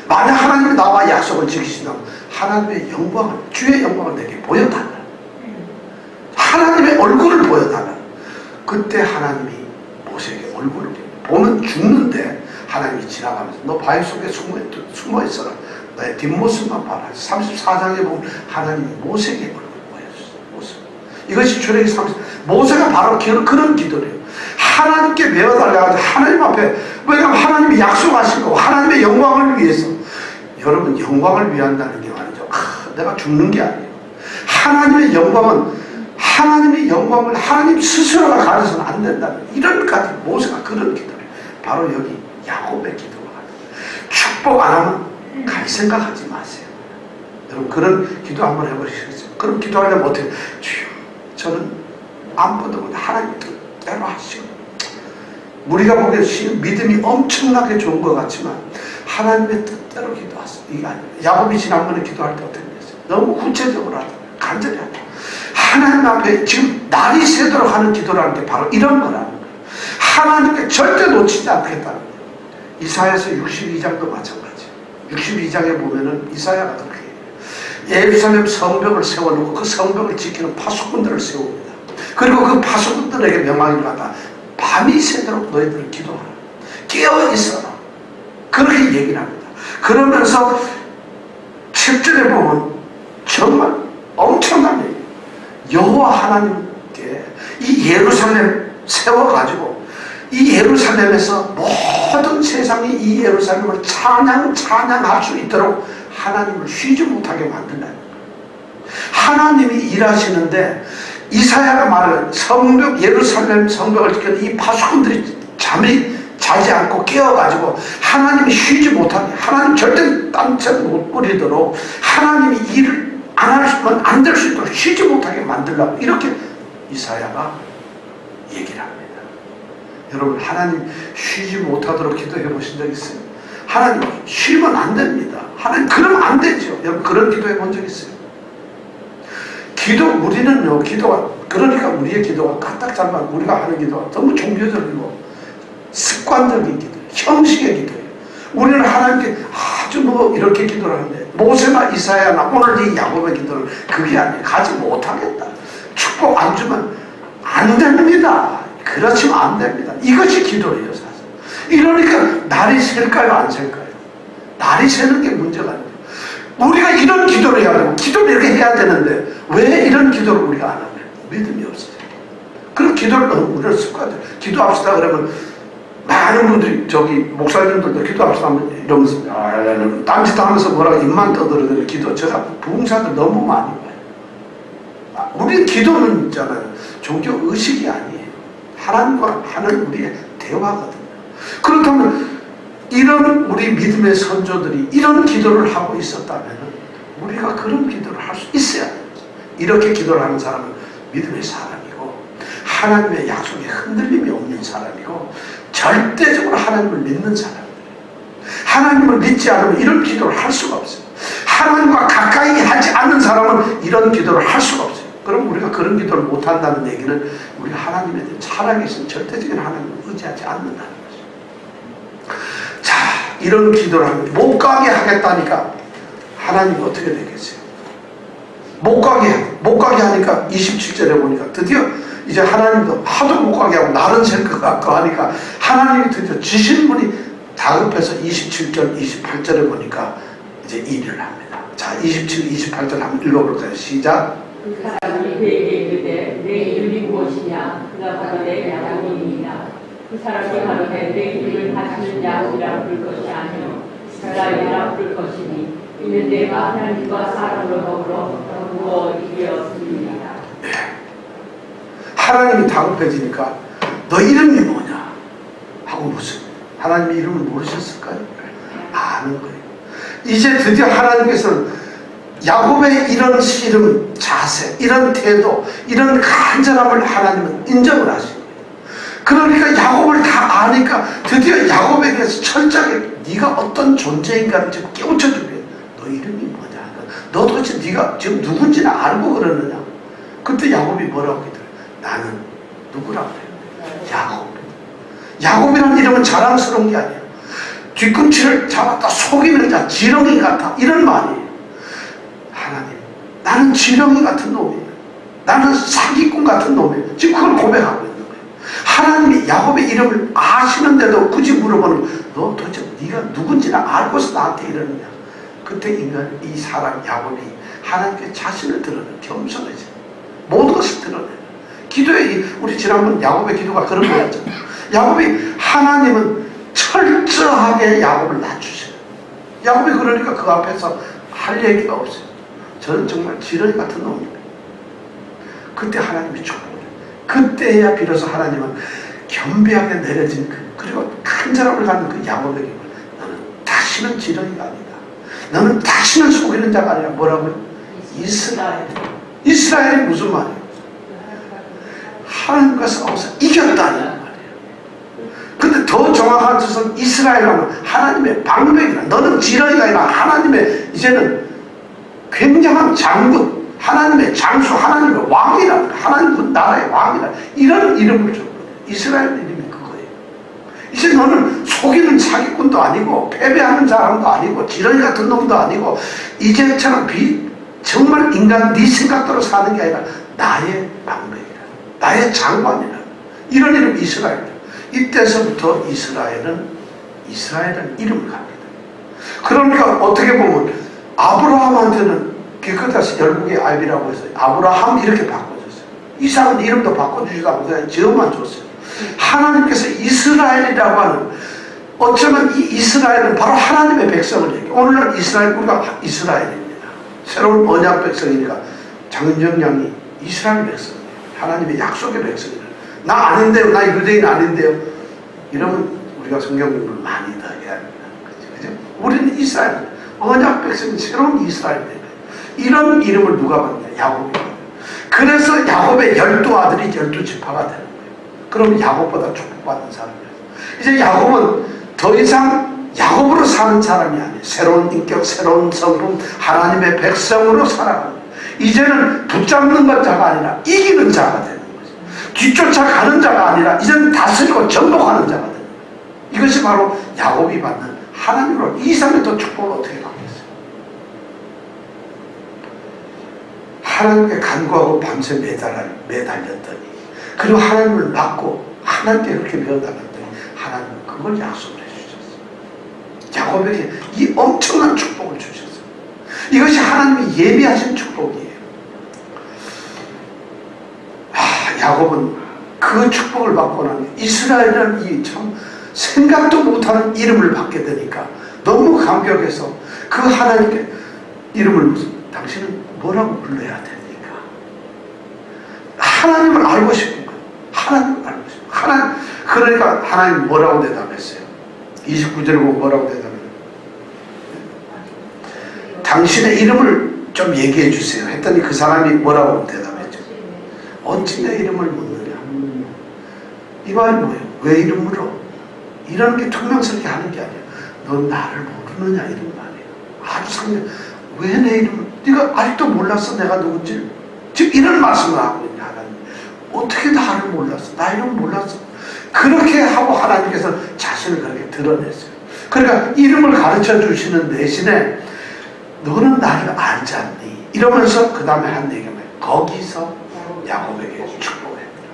만약 하나님이 나와 약속을 지키신다면 하나님의 영광을, 주의 영광을 내게 보여달라. 하나님의 얼굴을 보여달라. 그때 하나님이 모세에게 얼굴을 보면 죽는데 하나님이 지나가면서 너 바위 속에 숨어 있어라. 너의 뒷모습만 봐라. 34장에 보면 하나님이 모세에게 얼굴을 보여줬어요. 모습. 이것이 출애굽기 30. 모세가 바로 그런 기도래요. 하나님께 배워달라고 하나님 앞에, 왜냐하면 하나님이 약속하신 거고 하나님의 영광을 위해서. 여러분, 영광을 위한다는 게 말이죠. 내가 죽는 게 아니에요. 하나님의 영광은 하나님의 영광을 하나님 스스로가 가져서는 안 된다는 이런까지 모세가 그런 기도를. 바로 여기 야곱의 기도가 축복 안 하면 갈 생각하지 마세요. 여러분, 그런 기도 한번 해보시겠어요? 그럼 기도하려면 어떻게 해요? 주여, 저는 아무것도 하나님 뜻대로 하시고, 우리가 보기에 믿음이 엄청나게 좋은 것 같지만 하나님의 뜻대로 기도하세요. 이게 아니에요. 야곱이 지난번에 기도할 때 어떻게 됐어요? 너무 구체적으로 하다, 간절히 하다. 하나님 앞에 지금 날이 새도록 하는 기도라는 게 바로 이런 거라는 거예요. 하나님께 절대 놓치지 않겠다는 거예요. 이사야서 62장도 마찬가지예요. 62장에 보면은 이사야가 그렇게 해요. 예루살렘 성벽을 세워놓고 그 성벽을 지키는 파수꾼들을 세웁니다. 그리고 그 파수꾼들에게 명령을 받아 밤이 새도록 너희들은 기도하라. 깨어 있어라. 그렇게 얘기를 합니다. 그러면서 7절에 보면 정말 엄청난 얘기예요. 여호와 하나님께 이 예루살렘 세워가지고 이 예루살렘에서 모든 세상이 이 예루살렘을 찬양할 수 있도록 하나님을 쉬지 못하게 만든다는 거예요. 하나님이 일하시는데 이사야가 말을 성벽, 예루살렘 성벽을 지키는 이 파수꾼들이 잠이 자지 않고 깨어가지고 하나님이 쉬지 못하게, 하나님 절대 딴짓 못 부리도록 하나님이 일을 안 하시면 안 될 수 있도록 쉬지 못하게 만들라고 이렇게 이사야가 얘기를 합니다. 여러분, 하나님 쉬지 못하도록 기도해 보신 적 있어요? 하나님 쉬면 안 됩니다. 하나님 그러면 안 되죠. 여러분, 그런 기도해 본 적 있어요? 우리는요, 그러니까 우리의 기도가 까딱잡아 우리가 하는 기도가 너무 종교적이고 습관적인 기도, 형식의 기도예요. 우리는 하나님께 아주 이렇게 기도를 하는데 모세나 이사야나 오늘 이 야곱의 기도는 그게 아니에요. 가지 못하겠다. 축복 안 주면 안 됩니다. 그렇지만 안 됩니다. 이것이 기도예요, 사실. 이러니까 날이 셀까요, 안 셀까요? 날이 새는 게 문제가 아니에요. 우리가 이런 기도를 해야 되고 기도를 이렇게 해야 되는데 왜 이런 기도를 우리가 안 하냐? 믿음이 없어요. 그런 기도를 너무 우리가 습관해요. 기도합시다 그러면 많은 분들이 목사님들도 기도합시다 하면 이러면서 딴짓하면서 뭐라고 입만 떠들어대는 기도. 제가 부흥사들 너무 많이 봐요. 우리 기도는 있잖아요, 종교 의식이 아니에요. 하나님과 하는 우리의 대화거든요. 그렇다면 이런 우리 믿음의 선조들이 이런 기도를 하고 있었다면 우리가 그런 기도를 할 수 있어야 돼요. 이렇게 기도를 하는 사람은 믿음의 사람이고 하나님의 약속에 흔들림이 없는 사람이고 절대적으로 하나님을 믿는 사람이에요. 하나님을 믿지 않으면 이런 기도를 할 수가 없어요. 하나님과 가까이 하지 않는 사람은 이런 기도를 할 수가 없어요. 그럼 우리가 그런 기도를 못한다는 얘기는 우리가 하나님에 대해 살아계신 절대적인 하나님을 의지하지 않는다는 거죠. 자, 이런 기도를 하면 못 가게 하겠다니까 하나님이 어떻게 되겠어요? 못 가게 하니까 27절에 보니까 드디어 이제 하나님도 하도 못 가게 하고 나는 생각 갖고 하니까 하나님이 드디어 지신 분이 다급해서 27절, 28절에 보니까 이제 일을 합니다. 자, 27, 28절 한번 읽어볼까요? 시작. 그 사람이 그에게 이르되 내 이름이 무엇이냐? 그가 가로되 야곱이니라. 그 사람이 가로되 내 이름을 다시는 야곱이라 부를 것이 아니요 이스라엘이라 부를 것이니 이는 내가 하나님과 사람으로 더불어 무거워 이되었습니다. 하나님이 다급해지니까 너 이름이 뭐냐? 하고 무슨 하나님의 이름을 모르셨을까요? 아는 거예요. 이제 드디어 하나님께서는 야곱의 이런 씨름 자세, 이런 태도, 이런 간절함을 하나님은 인정을 하신 거예요. 그러니까 야곱을 다 아니까 드디어 야곱에게서 철저하게 네가 어떤 존재인가를 지금 깨우쳐주게. 너 이름이 뭐냐? 너 도대체 네가 지금 누군지는 알고 그러느냐? 그때 야곱이 뭐라고 하더래? 나는 누구라고 해요? 야곱. 야곱이라는 이름은 자랑스러운 게 아니에요. 뒤꿈치를 잡았다 속이는 자, 지렁이 같아, 이런 말이에요. 하나님, 나는 지렁이 같은 놈이에요. 나는 사기꾼 같은 놈이에요. 지금 그걸 고백하고 있는 거예요. 하나님이 야곱의 이름을 아시는데도 굳이 물어보는 거예요. 너 도대체 네가 누군지는 알고서 나한테 이러느냐? 그때 인간, 이 사람 야곱이 하나님께 자신을 드러내, 겸손해져. 모든 것을 드러내. 기도에, 우리 지난번 야곱의 기도가 그런 거였잖아요. 야곱이, 하나님은 철저하게 야곱을 낮추셔요. 야곱이 그러니까 그 앞에서 할 얘기가 없어요. 저는 정말 지렁이 같은 놈입니다. 그때 하나님이 축복을 해요. 그때야 비로소 하나님은 겸비하게 내려진 그리고 간절함을 갖는 그 야곱에게 너는 다시는 지렁이가 아니다. 너는 다시는 속이는 자가 아니라 뭐라고요? 이스라엘. 이스라엘이 무슨 말이에요? 하나님과 싸워서 이겼다는 말이에요. 근데 더 정확한 뜻은 이스라엘 하면 하나님의 방백이라, 너는 지렁이가 아니라 하나님의 이제는 굉장한 장군, 하나님의 장수, 하나님의 왕이라, 하나님 나라의 왕이라, 이런 이름을 줬거든요. 이스라엘 이름이 그거예요. 이제 너는 속이는 사기꾼도 아니고 패배하는 사람도 아니고 지렁이 같은 놈도 아니고 이제처럼 정말 인간 네 생각대로 사는 게 아니라 나의 방백이라, 나의 장관이라, 이런 이름 이스라엘. 이때서부터 이스라엘은 이름을 갑니다. 그러니까 어떻게 보면 아브라함한테는 기껏해서 열국의 알비라고 해서 아브라함 이렇게 바꿔줬어요. 이삭은 이름도 바꿔주지도 않고 그냥 지어만 줬어요. 하나님께서 이스라엘이라고 하는, 어쩌면 이 이스라엘은 바로 하나님의 백성을 얘기해요. 오늘날 이스라엘, 우리가 이스라엘입니다. 새로운 언약 백성이니까 장윤정 양이 이스라엘 백성이에요. 하나님의 약속의 백성이에요. 나 아닌데요, 나 유대인 아닌데요, 이러면 우리가 성경 공부를 많이 더 해야 합니다. 그죠? 우리는 이스라엘, 언약 백성이 새로운 이스라엘입니다. 이런 이름을 누가 받냐? 야곱이. 그래서 야곱의 12아들이 12지파가 되는 거예요. 그럼 야곱보다 축복받는 사람이에요. 이제 야곱은 더 이상 야곱으로 사는 사람이 아니에요. 새로운 인격, 새로운 성품, 하나님의 백성으로 살아가는 거예요. 이제는 붙잡는 것 자가 아니라 이기는 자가 되는 거죠. 뒤쫓아가는 자가 아니라 이제는 다스리고 정복하는 자가 되는 거예요. 이것이 바로 야곱이 받는 하나님으로 이상의 더 축복을 어떻게 받겠어요? 하나님께 간구하고 밤새 매달렸더니, 그리고 하나님을 맡고 하나님께 그렇게 매달렸더니 하나님은 그걸 약속을 해주셨어요. 야곱에게 이 엄청난 축복을 주셨어요. 이것이 하나님이 예비하신 축복이에요. 야곱은 그 축복을 받고 나면 이스라엘이라는 이 참 생각도 못하는 이름을 받게 되니까 너무 감격해서 그 하나님께 이름을, 당신은 뭐라고 불러야 됩니까? 하나님을 알고 싶은 거예요. 하나님을 알고 싶은 거예요. 그러니까 하나님 뭐라고 대답했어요? 29절에 보면 뭐라고 대답해요? 당신의 이름을 좀 얘기해 주세요 했더니 그 사람이 뭐라고 대답했죠? 어찌 내 이름을 묻느냐? 이 말이 뭐예요? 왜 이름 물어? 이런 게 투명스럽게 하는 게 아니야. 넌 나를 모르느냐 이런 말이에요. 아주 상냥. 왜 내 이름을 네가 아직도 몰랐어 내가 누군지? 지금 이런 말씀을 하고 있냐 하나님. 어떻게 나를 몰랐어? 나 이름 몰랐어? 그렇게 하고 하나님께서 자신을 그렇게 드러냈어요. 그러니까 이름을 가르쳐 주시는 대신에 너는 나를 알지 않니? 이러면서 그 다음에 한 얘기가 거기서 야곱에게 축복했더라.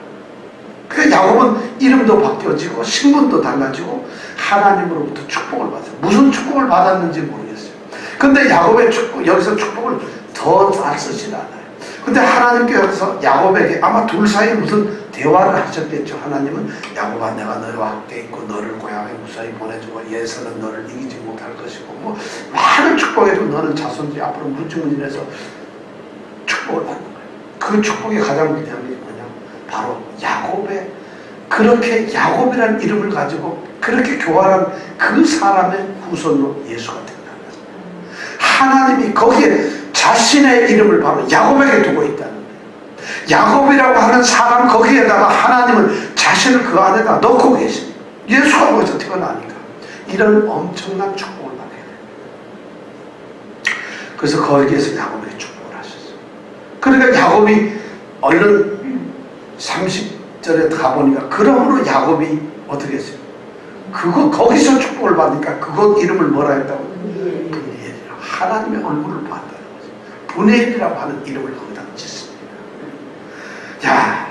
그러니까 야곱은 이름도 바뀌어지고 신분도 달라지고 하나님으로부터 축복을 받았어요. 무슨 축복을 받았는지 모르겠어요. 근데 야곱의 축복, 여기서 축복을 더 잘 쓰진 않아요. 근데 하나님께서 야곱에게 아마 둘 사이에 무슨 대화를 하셨겠죠. 하나님은 야곱아 내가 너와 함께 있고 너를 고향에 무사히 보내주고 예서는 너를 이기지 못할 것이고 뭐 많은 축복해주고 너는 자손들이 앞으로 무주문이라서 축복을 받는 거예요. 그 축복의 가장 위대한 게 뭐냐? 바로 야곱의 그렇게 야곱이라는 이름을 가지고 그렇게 교활한 그 사람의 후손으로 예수가 태어난 거예요. 하나님이 거기에 자신의 이름을 바로 야곱에게 두고 있다는 거예요. 야곱이라고 하는 사람 거기에다가 하나님은 자신을 그 안에다 넣고 계십니다. 예수가 거기서 태어나니까 이런 엄청난 축복을 받게 됩니다. 그래서 거기에서 야곱에게 축복을 하셨어요. 그러니까 야곱이 얼른 30절에 가보니까 그러므로 야곱이 어떻게 했어요? 거기서 축복을 받으니까 그곳 이름을 뭐라 했다고? 분이엘이라. 하나님의 얼굴을 봤다는 거죠. 분이엘이라고 하는 이름을 거기다 짓습니다. 야,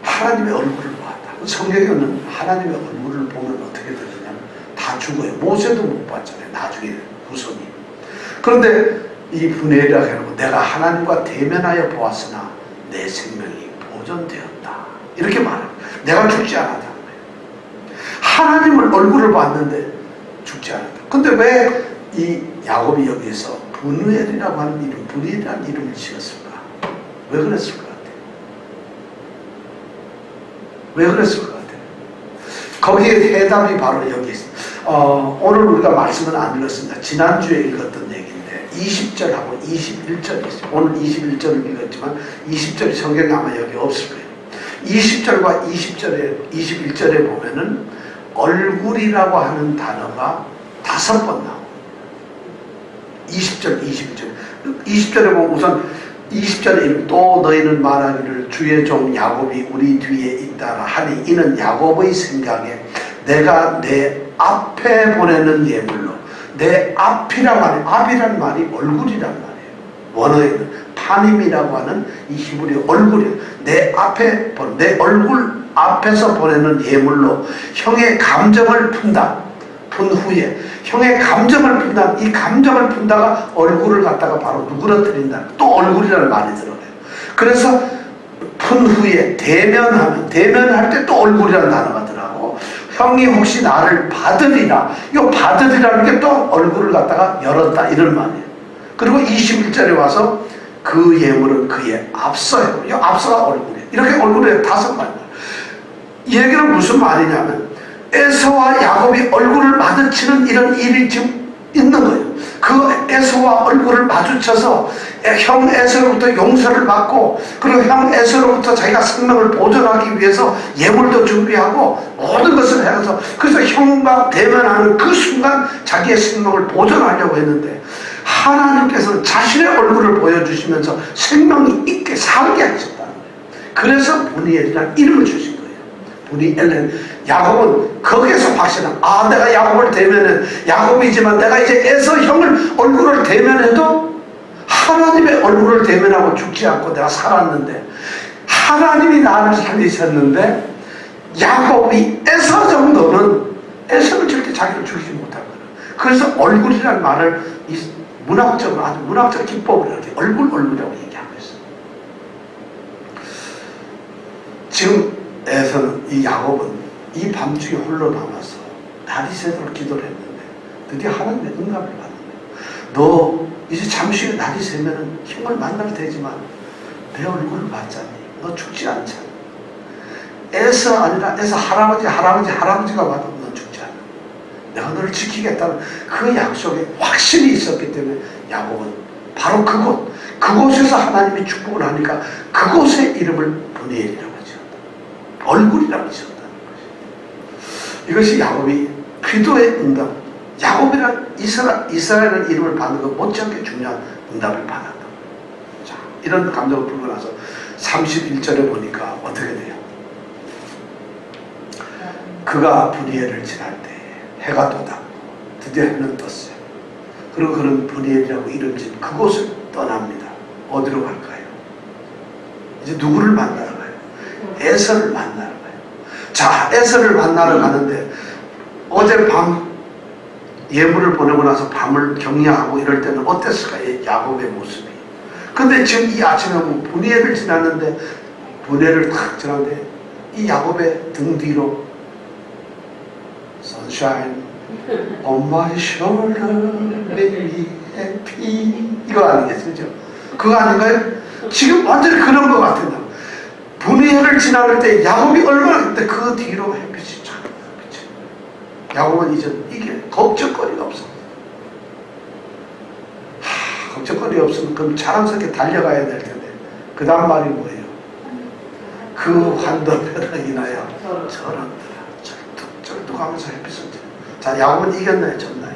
하나님의 얼굴을 보았다. 성경에는 하나님의 얼굴을 보면 어떻게 되느냐면 다 죽어요. 모세도 못 봤잖아요. 나중에 후손이. 그런데 이 분이엘이라고 해놓고 내가 하나님과 대면하여 보았으나 내 생명이 보존되었다. 이렇게 말합니다. 내가 죽지 않았다는 거예요. 하나님을 얼굴을 봤는데 죽지 않았다. 근데 왜 이 야곱이 여기에서 분이엘이라고 하는 이름, 분이엘이라는 이름을 지었을까? 왜 그랬을 것 같아요? 왜 그랬을 것 같아요? 거기에 해답이 바로 여기 있습니다. 오늘 우리가 말씀은 안 읽었습니다. 지난주에 읽었던 얘기인데 20절하고 21절이 있어요. 오늘 21절을 읽었지만 20절이 성경에 아마 여기 없을 거예요. 20절과 21절에 보면은 얼굴이라고 하는 단어가 5번 나옵니다. 20절, 21절. 20절에 보면 우선 20절에 또 너희는 말하기를 주의 종 야곱이 우리 뒤에 있다라 하니 이는 야곱의 생각에 내가 내 앞에 보내는 예물로 내 앞이라고 하는 앞이라는 말이 얼굴이란 말이에요. 원어에는 파님이라고 하는 이 히브리 얼굴이에요. 내 얼굴 앞에서 보내는 예물로 형의 감정을 푼다. 푼 후에 형의 감정을 푼다. 이 감정을 푼다가 얼굴을 갖다가 바로 누그러뜨린다. 또 얼굴이라는 말이 들어가요. 그래서 푼 후에 대면할 때 또 얼굴이라는 단어가 들어가고 형이 혹시 나를 받으리라. 이 받으리라는 게 또 얼굴을 갖다가 열었다 이런 말이에요. 그리고 21절에 와서 그 예물은 그의 앞서요. 이 앞서가 얼굴이에요. 이렇게 얼굴에 5마리. 이 얘기는 무슨 말이냐면 에서와 야곱이 얼굴을 마주치는 이런 일이 지금 있는 거예요. 그 에서와 얼굴을 마주쳐서 형 에서로부터 용서를 받고 그리고 형 에서로부터 자기가 생명을 보존하기 위해서 예물도 준비하고 모든 것을 해서 그래서 형과 대면하는 그 순간 자기의 생명을 보존하려고 했는데 하나님께서는 자신의 얼굴을 보여주시면서 생명이 있게 살게 하셨다는 거예요. 그래서 분이엘이라는 이름을 주신 거예요. 분이엘은 야곱은 거기에서 확신한 내가 야곱을 대면해 야곱이지만 내가 이제 에서 형을 얼굴을 대면해도 하나님의 얼굴을 대면하고 죽지 않고 내가 살았는데 하나님이 나를 살리셨는데 야곱이 에서 정도는 에서는 절대 자기를 죽이지 못할 거예요. 그래서 얼굴이라는 말을 문학적으로 아주 문학적 기법으로 이렇게 얼굴이라고 얘기하고 있어요. 지금 에서는 이 야곱은 이 밤중에 홀로 남아서 날이 새도록 기도를 했는데 드디어 하나님의 응답을 받는 거예요. 너 이제 잠시 후에 날이 새면은 형을 만날 테지만 내 얼굴을 봤잖니. 너 죽지 않잖니. 에서 아니라 에서 할아버지가 봐도 너 죽지 않아. 내가 너를 지키겠다는 그 약속에 확신이 있었기 때문에 야곱은 바로 그곳에서 하나님이 축복을 하니까 그곳의 이름을 분이엘이라고 지었다. 얼굴이라고 지었다는 것이. 이것이 야곱이 기도의 응답. 야곱이란 이스라엘의 이름을 받는 것 못지않게 중요한 응답을 받았다. 자, 이런 감정을 불고 나서 31절에 보니까 어떻게 돼요? 그가 브니엘을 지날 때 해가 돋았고 드디어 해는 떴어요. 그리고 그는 브니엘이라고 이름 지은 그곳을 떠납니다. 어디로 갈까요? 이제 누구를 만나러 가요? 에서를 만나러 가요. 자, 에서를 만나러 가는데 어제 밤 예물을 보내고 나서 밤을 격려하고 이럴 때는 어땠을까요? 야곱의 모습이. 근데 지금 이 아침에 보면 브니엘을 지났는데 브니엘을 탁 지났는데 이 야곱의 등 뒤로 Sunshine on my shoulder, make me happy. 이거 아니겠죠? 그거 아닌가요? 지금 완전히 그런 것 같아요. 브니엘을 지나갈 때 야곱이 얼마나 그때 그 뒤로 햇빛이 쫙 비쳐. 야곱은 이제 이게 걱정거리가 없어. 걱정거리가 없으면 그럼 자랑스럽게 달려가야 될 텐데 그 다음 말이 뭐예요? 그 환도뼈가 인하여 저런더라. 절뚝하면서 햇빛을 쬐. 자, 야곱은 이겼나요? 졌나요?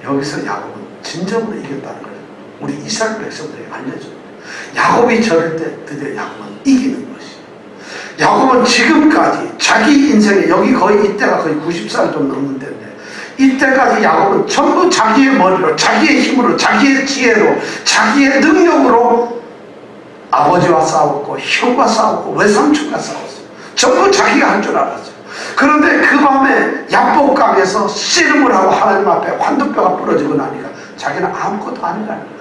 여기서 야곱은 진정으로 이겼다는 거예요. 우리 이스라엘 백성들에게 알려줍니다. 야곱이 저럴 때 드디어 야곱은 이기는 것이에요. 야곱은 지금까지 자기 인생에 여기 거의 이때가 거의 90살 좀 넘는 때인데 이때까지 야곱은 전부 자기의 머리로 자기의 힘으로 자기의 지혜로 자기의 능력으로 아버지와 싸웠고 형과 싸웠고 외삼촌과 싸웠어요. 전부 자기가 할 줄 알았어요. 그런데 그 밤에 야복강에서 씨름을 하고 하나님 앞에 환도뼈가 부러지고 나니까 자기는 아무것도 아니라는 거예요.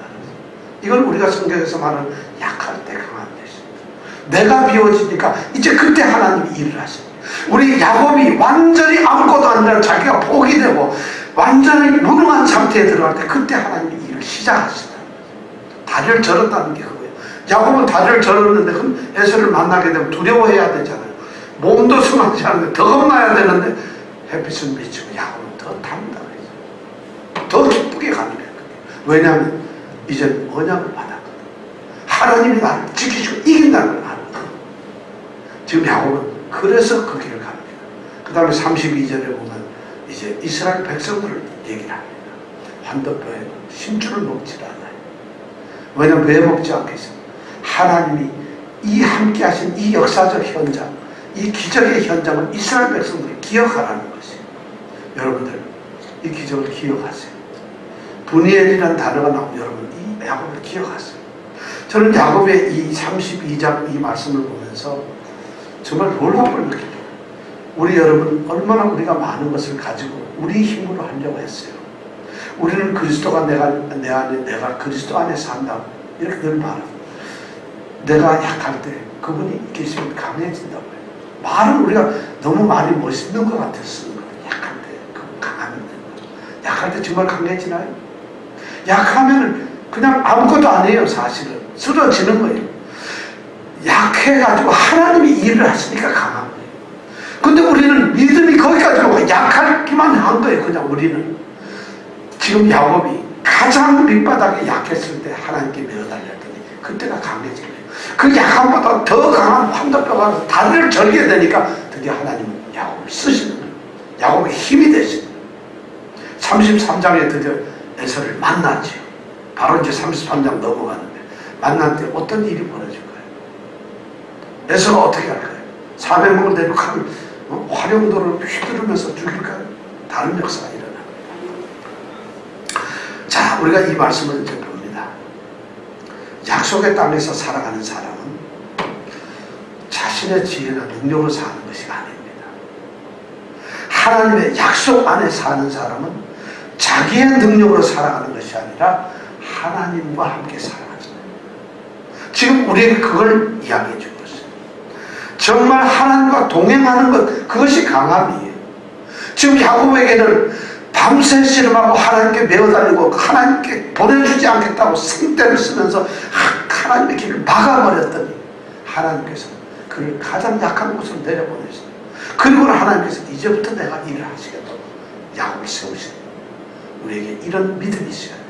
이걸 우리가 성경에서 말하는 약할 때 강한 것입니다. 내가 비워지니까 이제 그때 하나님이 일을 하십니다. 우리 야곱이 완전히 아무것도 아니라 자기가 포기되고 완전히 무능한 상태에 들어갈 때 그때 하나님이 일을 시작하신다. 다리를 절었다는 게 그거예요. 야곱은 다리를 절었는데 그럼 에서를 만나게 되면 두려워해야 되잖아요. 몸도 승하지 않는데 더 겁나야 되는데 햇빛은 비치고 야곱은 더 당당해져. 더 기쁘게 가는 거예요. 왜냐하면 이제 언약을 받았거든. 하나님이 나를 지키시고 이긴다는 걸 알거든. 지금 야곱은 그래서 그 길을 갑니다. 그 다음에 32절에 보면 이제 이스라엘 백성들을 얘기를 합니다. 환도뼈에 심줄을 먹지 않아요. 왜냐하면 왜 먹지 않겠어요? 하나님이 이 함께 하신 이 역사적 현장, 이 기적의 현장은 이스라엘 백성들이 기억하라는 것이에요. 여러분들 이 기적을 기억하세요. 브니엘이라는 단어가 나오면 여러분 이 야곱을 기억하세요. 저는 야곱의 이 32장 이 말씀을 보면서 정말 놀라움을 느껴요. 우리 여러분 얼마나 우리가 많은 것을 가지고 우리 힘으로 하려고 했어요. 우리는 그리스도가 내 안에 내가 그리스도 안에 산다 이렇게 늘 말합니다. 내가 약할 때 그분이 계시면 강해진다고 해요. 말은 우리가 너무 말이 멋있는 것 같아서 쓰는 거예요. 약할 때 그분 강하면 되는 거예요. 약할 때 정말 강해지나요? 약하면 그냥 아무것도 안 해요. 사실은 쓰러지는 거예요. 약해가지고 하나님이 일을 하시니까 강한 거예요. 근데 우리는 믿음이 거기까지 오고 약하기만 한 거예요. 그냥 우리는 지금 야곱이 가장 밑바닥에 약했을 때 하나님께 매어달렸더니 그때가 강해진 거예요. 그 약함보다 더 강한 환도뼈가 다리를 절게 되니까 드디어 하나님은 야곱을 쓰시는 거예요. 야곱의 힘이 되시는 거예요. 33장에 드디어 에서를 만났지요. 바로 이제 33장 넘어가는데 만날 때 어떤 일이 벌어질 거예요? 에서가 어떻게 할까요? 400명을 대륙하면 화룡도를 휘두르면서 죽일까요? 다른 역사가 일어나요. 자, 우리가 이 말씀을 이제 봅니다. 약속의 땅에서 살아가는 사람은 자신의 지혜나 능력으로 사는 것이 아닙니다. 하나님의 약속 안에 사는 사람은 자기의 능력으로 살아가는 것이 아니라 하나님과 함께 살아가는 거예요. 지금 우리에게 그걸 이야기해 주고 있어요. 정말 하나님과 동행하는 것, 그것이 강함이에요. 지금 야곱에게는 밤새 씨름하고 하나님께 매어달리고 하나님께 보내주지 않겠다고 생떼를 쓰면서 하나님의 길을 막아버렸더니 하나님께서 그를 가장 약한 곳으로 내려보내셨어요. 그리고 하나님께서 이제부터 내가 일을 하시겠다고 야곱을 세우시는 거예요. 우리에게 이런 믿음이 있어야 돼요.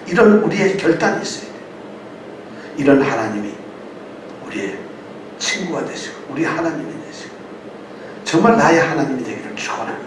이런 우리의 결단이 있어야 돼요. 이런 하나님이 우리의 친구가 되시고 우리 하나님이 되시고 정말 나의 하나님이 되기를 축원합니다.